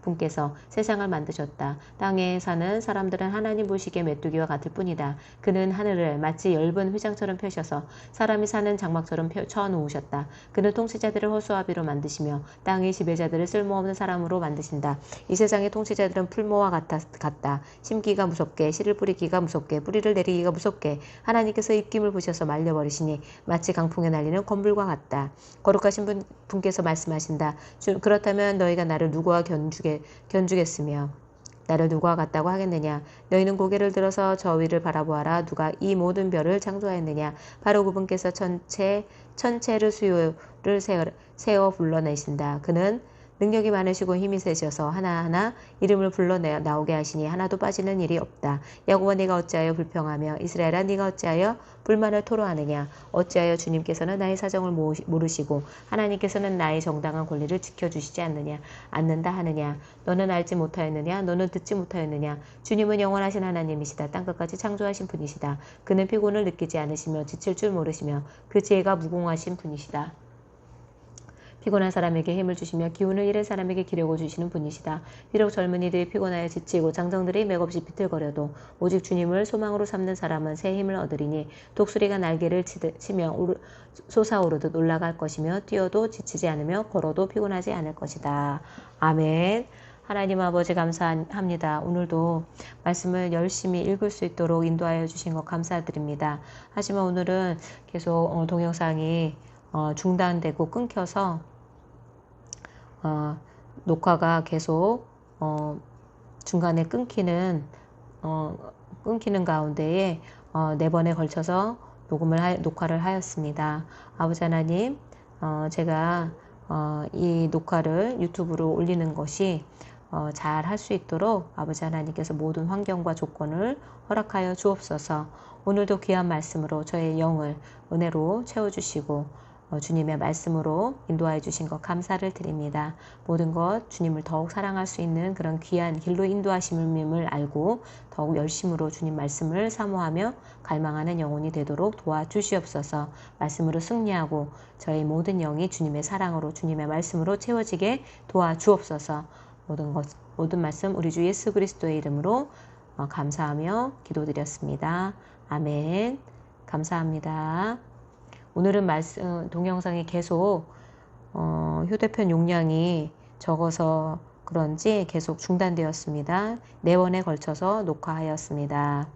Speaker 1: 분께서 세상을 만드셨다. 땅에 사는 사람들은 하나님 보시기에 메뚜기와 같을 뿐이다. 그는 하늘을 마치 엷은 휘장처럼 펴셔서 사람이 사는 장막처럼 쳐놓으셨다. 그는 통치자들을 허수아비로 만드시며 땅의 지배자들을 쓸모없는 사람으로 만드신다. 이 세상의 통치자들은 풀모와 같다. 심기가 무섭게, 씨를 뿌리기가 무섭게, 뿌리를 내리기가 무섭게 하나님께서 입김을 부셔서 말려버리시니 마치 강풍에 날리는 건불과 같다. 거룩하신 분께서 말씀하신다. 그렇다면 너희가 나를 누구와 견주겠으며 나를 누구와 같다고 하겠느냐? 너희는 고개를 들어서 저 위를 바라보아라. 누가 이 모든 별을 창조하였느냐? 바로 그분께서 천체를 수요를 세워 불러내신다. 그는 능력이 많으시고 힘이 세셔서 하나하나 이름을 불러 나오게 하시니 하나도 빠지는 일이 없다. 야곱아 네가 어찌하여 불평하며 이스라엘아 네가 어찌하여 불만을 토로하느냐? 어찌하여 주님께서는 나의 사정을 모르시고 하나님께서는 나의 정당한 권리를 지켜주시지 않는다 하느냐? 너는 알지 못하였느냐? 너는 듣지 못하였느냐? 주님은 영원하신 하나님이시다. 땅끝까지 창조하신 분이시다. 그는 피곤을 느끼지 않으시며 지칠 줄 모르시며 그 지혜가 무궁하신 분이시다. 피곤한 사람에게 힘을 주시며 기운을 잃은 사람에게 기력을 주시는 분이시다. 비록 젊은이들이 피곤하여 지치고 장정들이 맥없이 비틀거려도 오직 주님을 소망으로 삼는 사람은 새 힘을 얻으리니 독수리가 날개를 치며 솟아오르듯 올라갈 것이며 뛰어도 지치지 않으며 걸어도 피곤하지 않을 것이다. 아멘. 하나님 아버지 감사합니다. 오늘도 말씀을 열심히 읽을 수 있도록 인도하여 주신 것 감사드립니다. 하지만 오늘은 계속 동영상이 중단되고 끊겨서 녹화가 계속 중간에 끊기는 가운데에 4번에 걸쳐서 녹화를 하였습니다. 아버지 하나님, 제가 이 녹화를 유튜브로 올리는 것이 잘 할 수 있도록 아버지 하나님께서 모든 환경과 조건을 허락하여 주옵소서. 오늘도 귀한 말씀으로 저의 영을 은혜로 채워주시고 주님의 말씀으로 인도하여 주신 것 감사를 드립니다. 모든 것 주님을 더욱 사랑할 수 있는 그런 귀한 길로 인도하심을 알고 더욱 열심으로 주님 말씀을 사모하며 갈망하는 영혼이 되도록 도와주시옵소서. 말씀으로 승리하고 저의 모든 영이 주님의 사랑으로 주님의 말씀으로 채워지게 도와주옵소서. 모든 말씀 우리 주 예수 그리스도의 이름으로 감사하며 기도드렸습니다. 아멘. 감사합니다. 오늘은 동영상이 계속 휴대폰 용량이 적어서 그런지 계속 중단되었습니다. 4번에 걸쳐서 녹화하였습니다.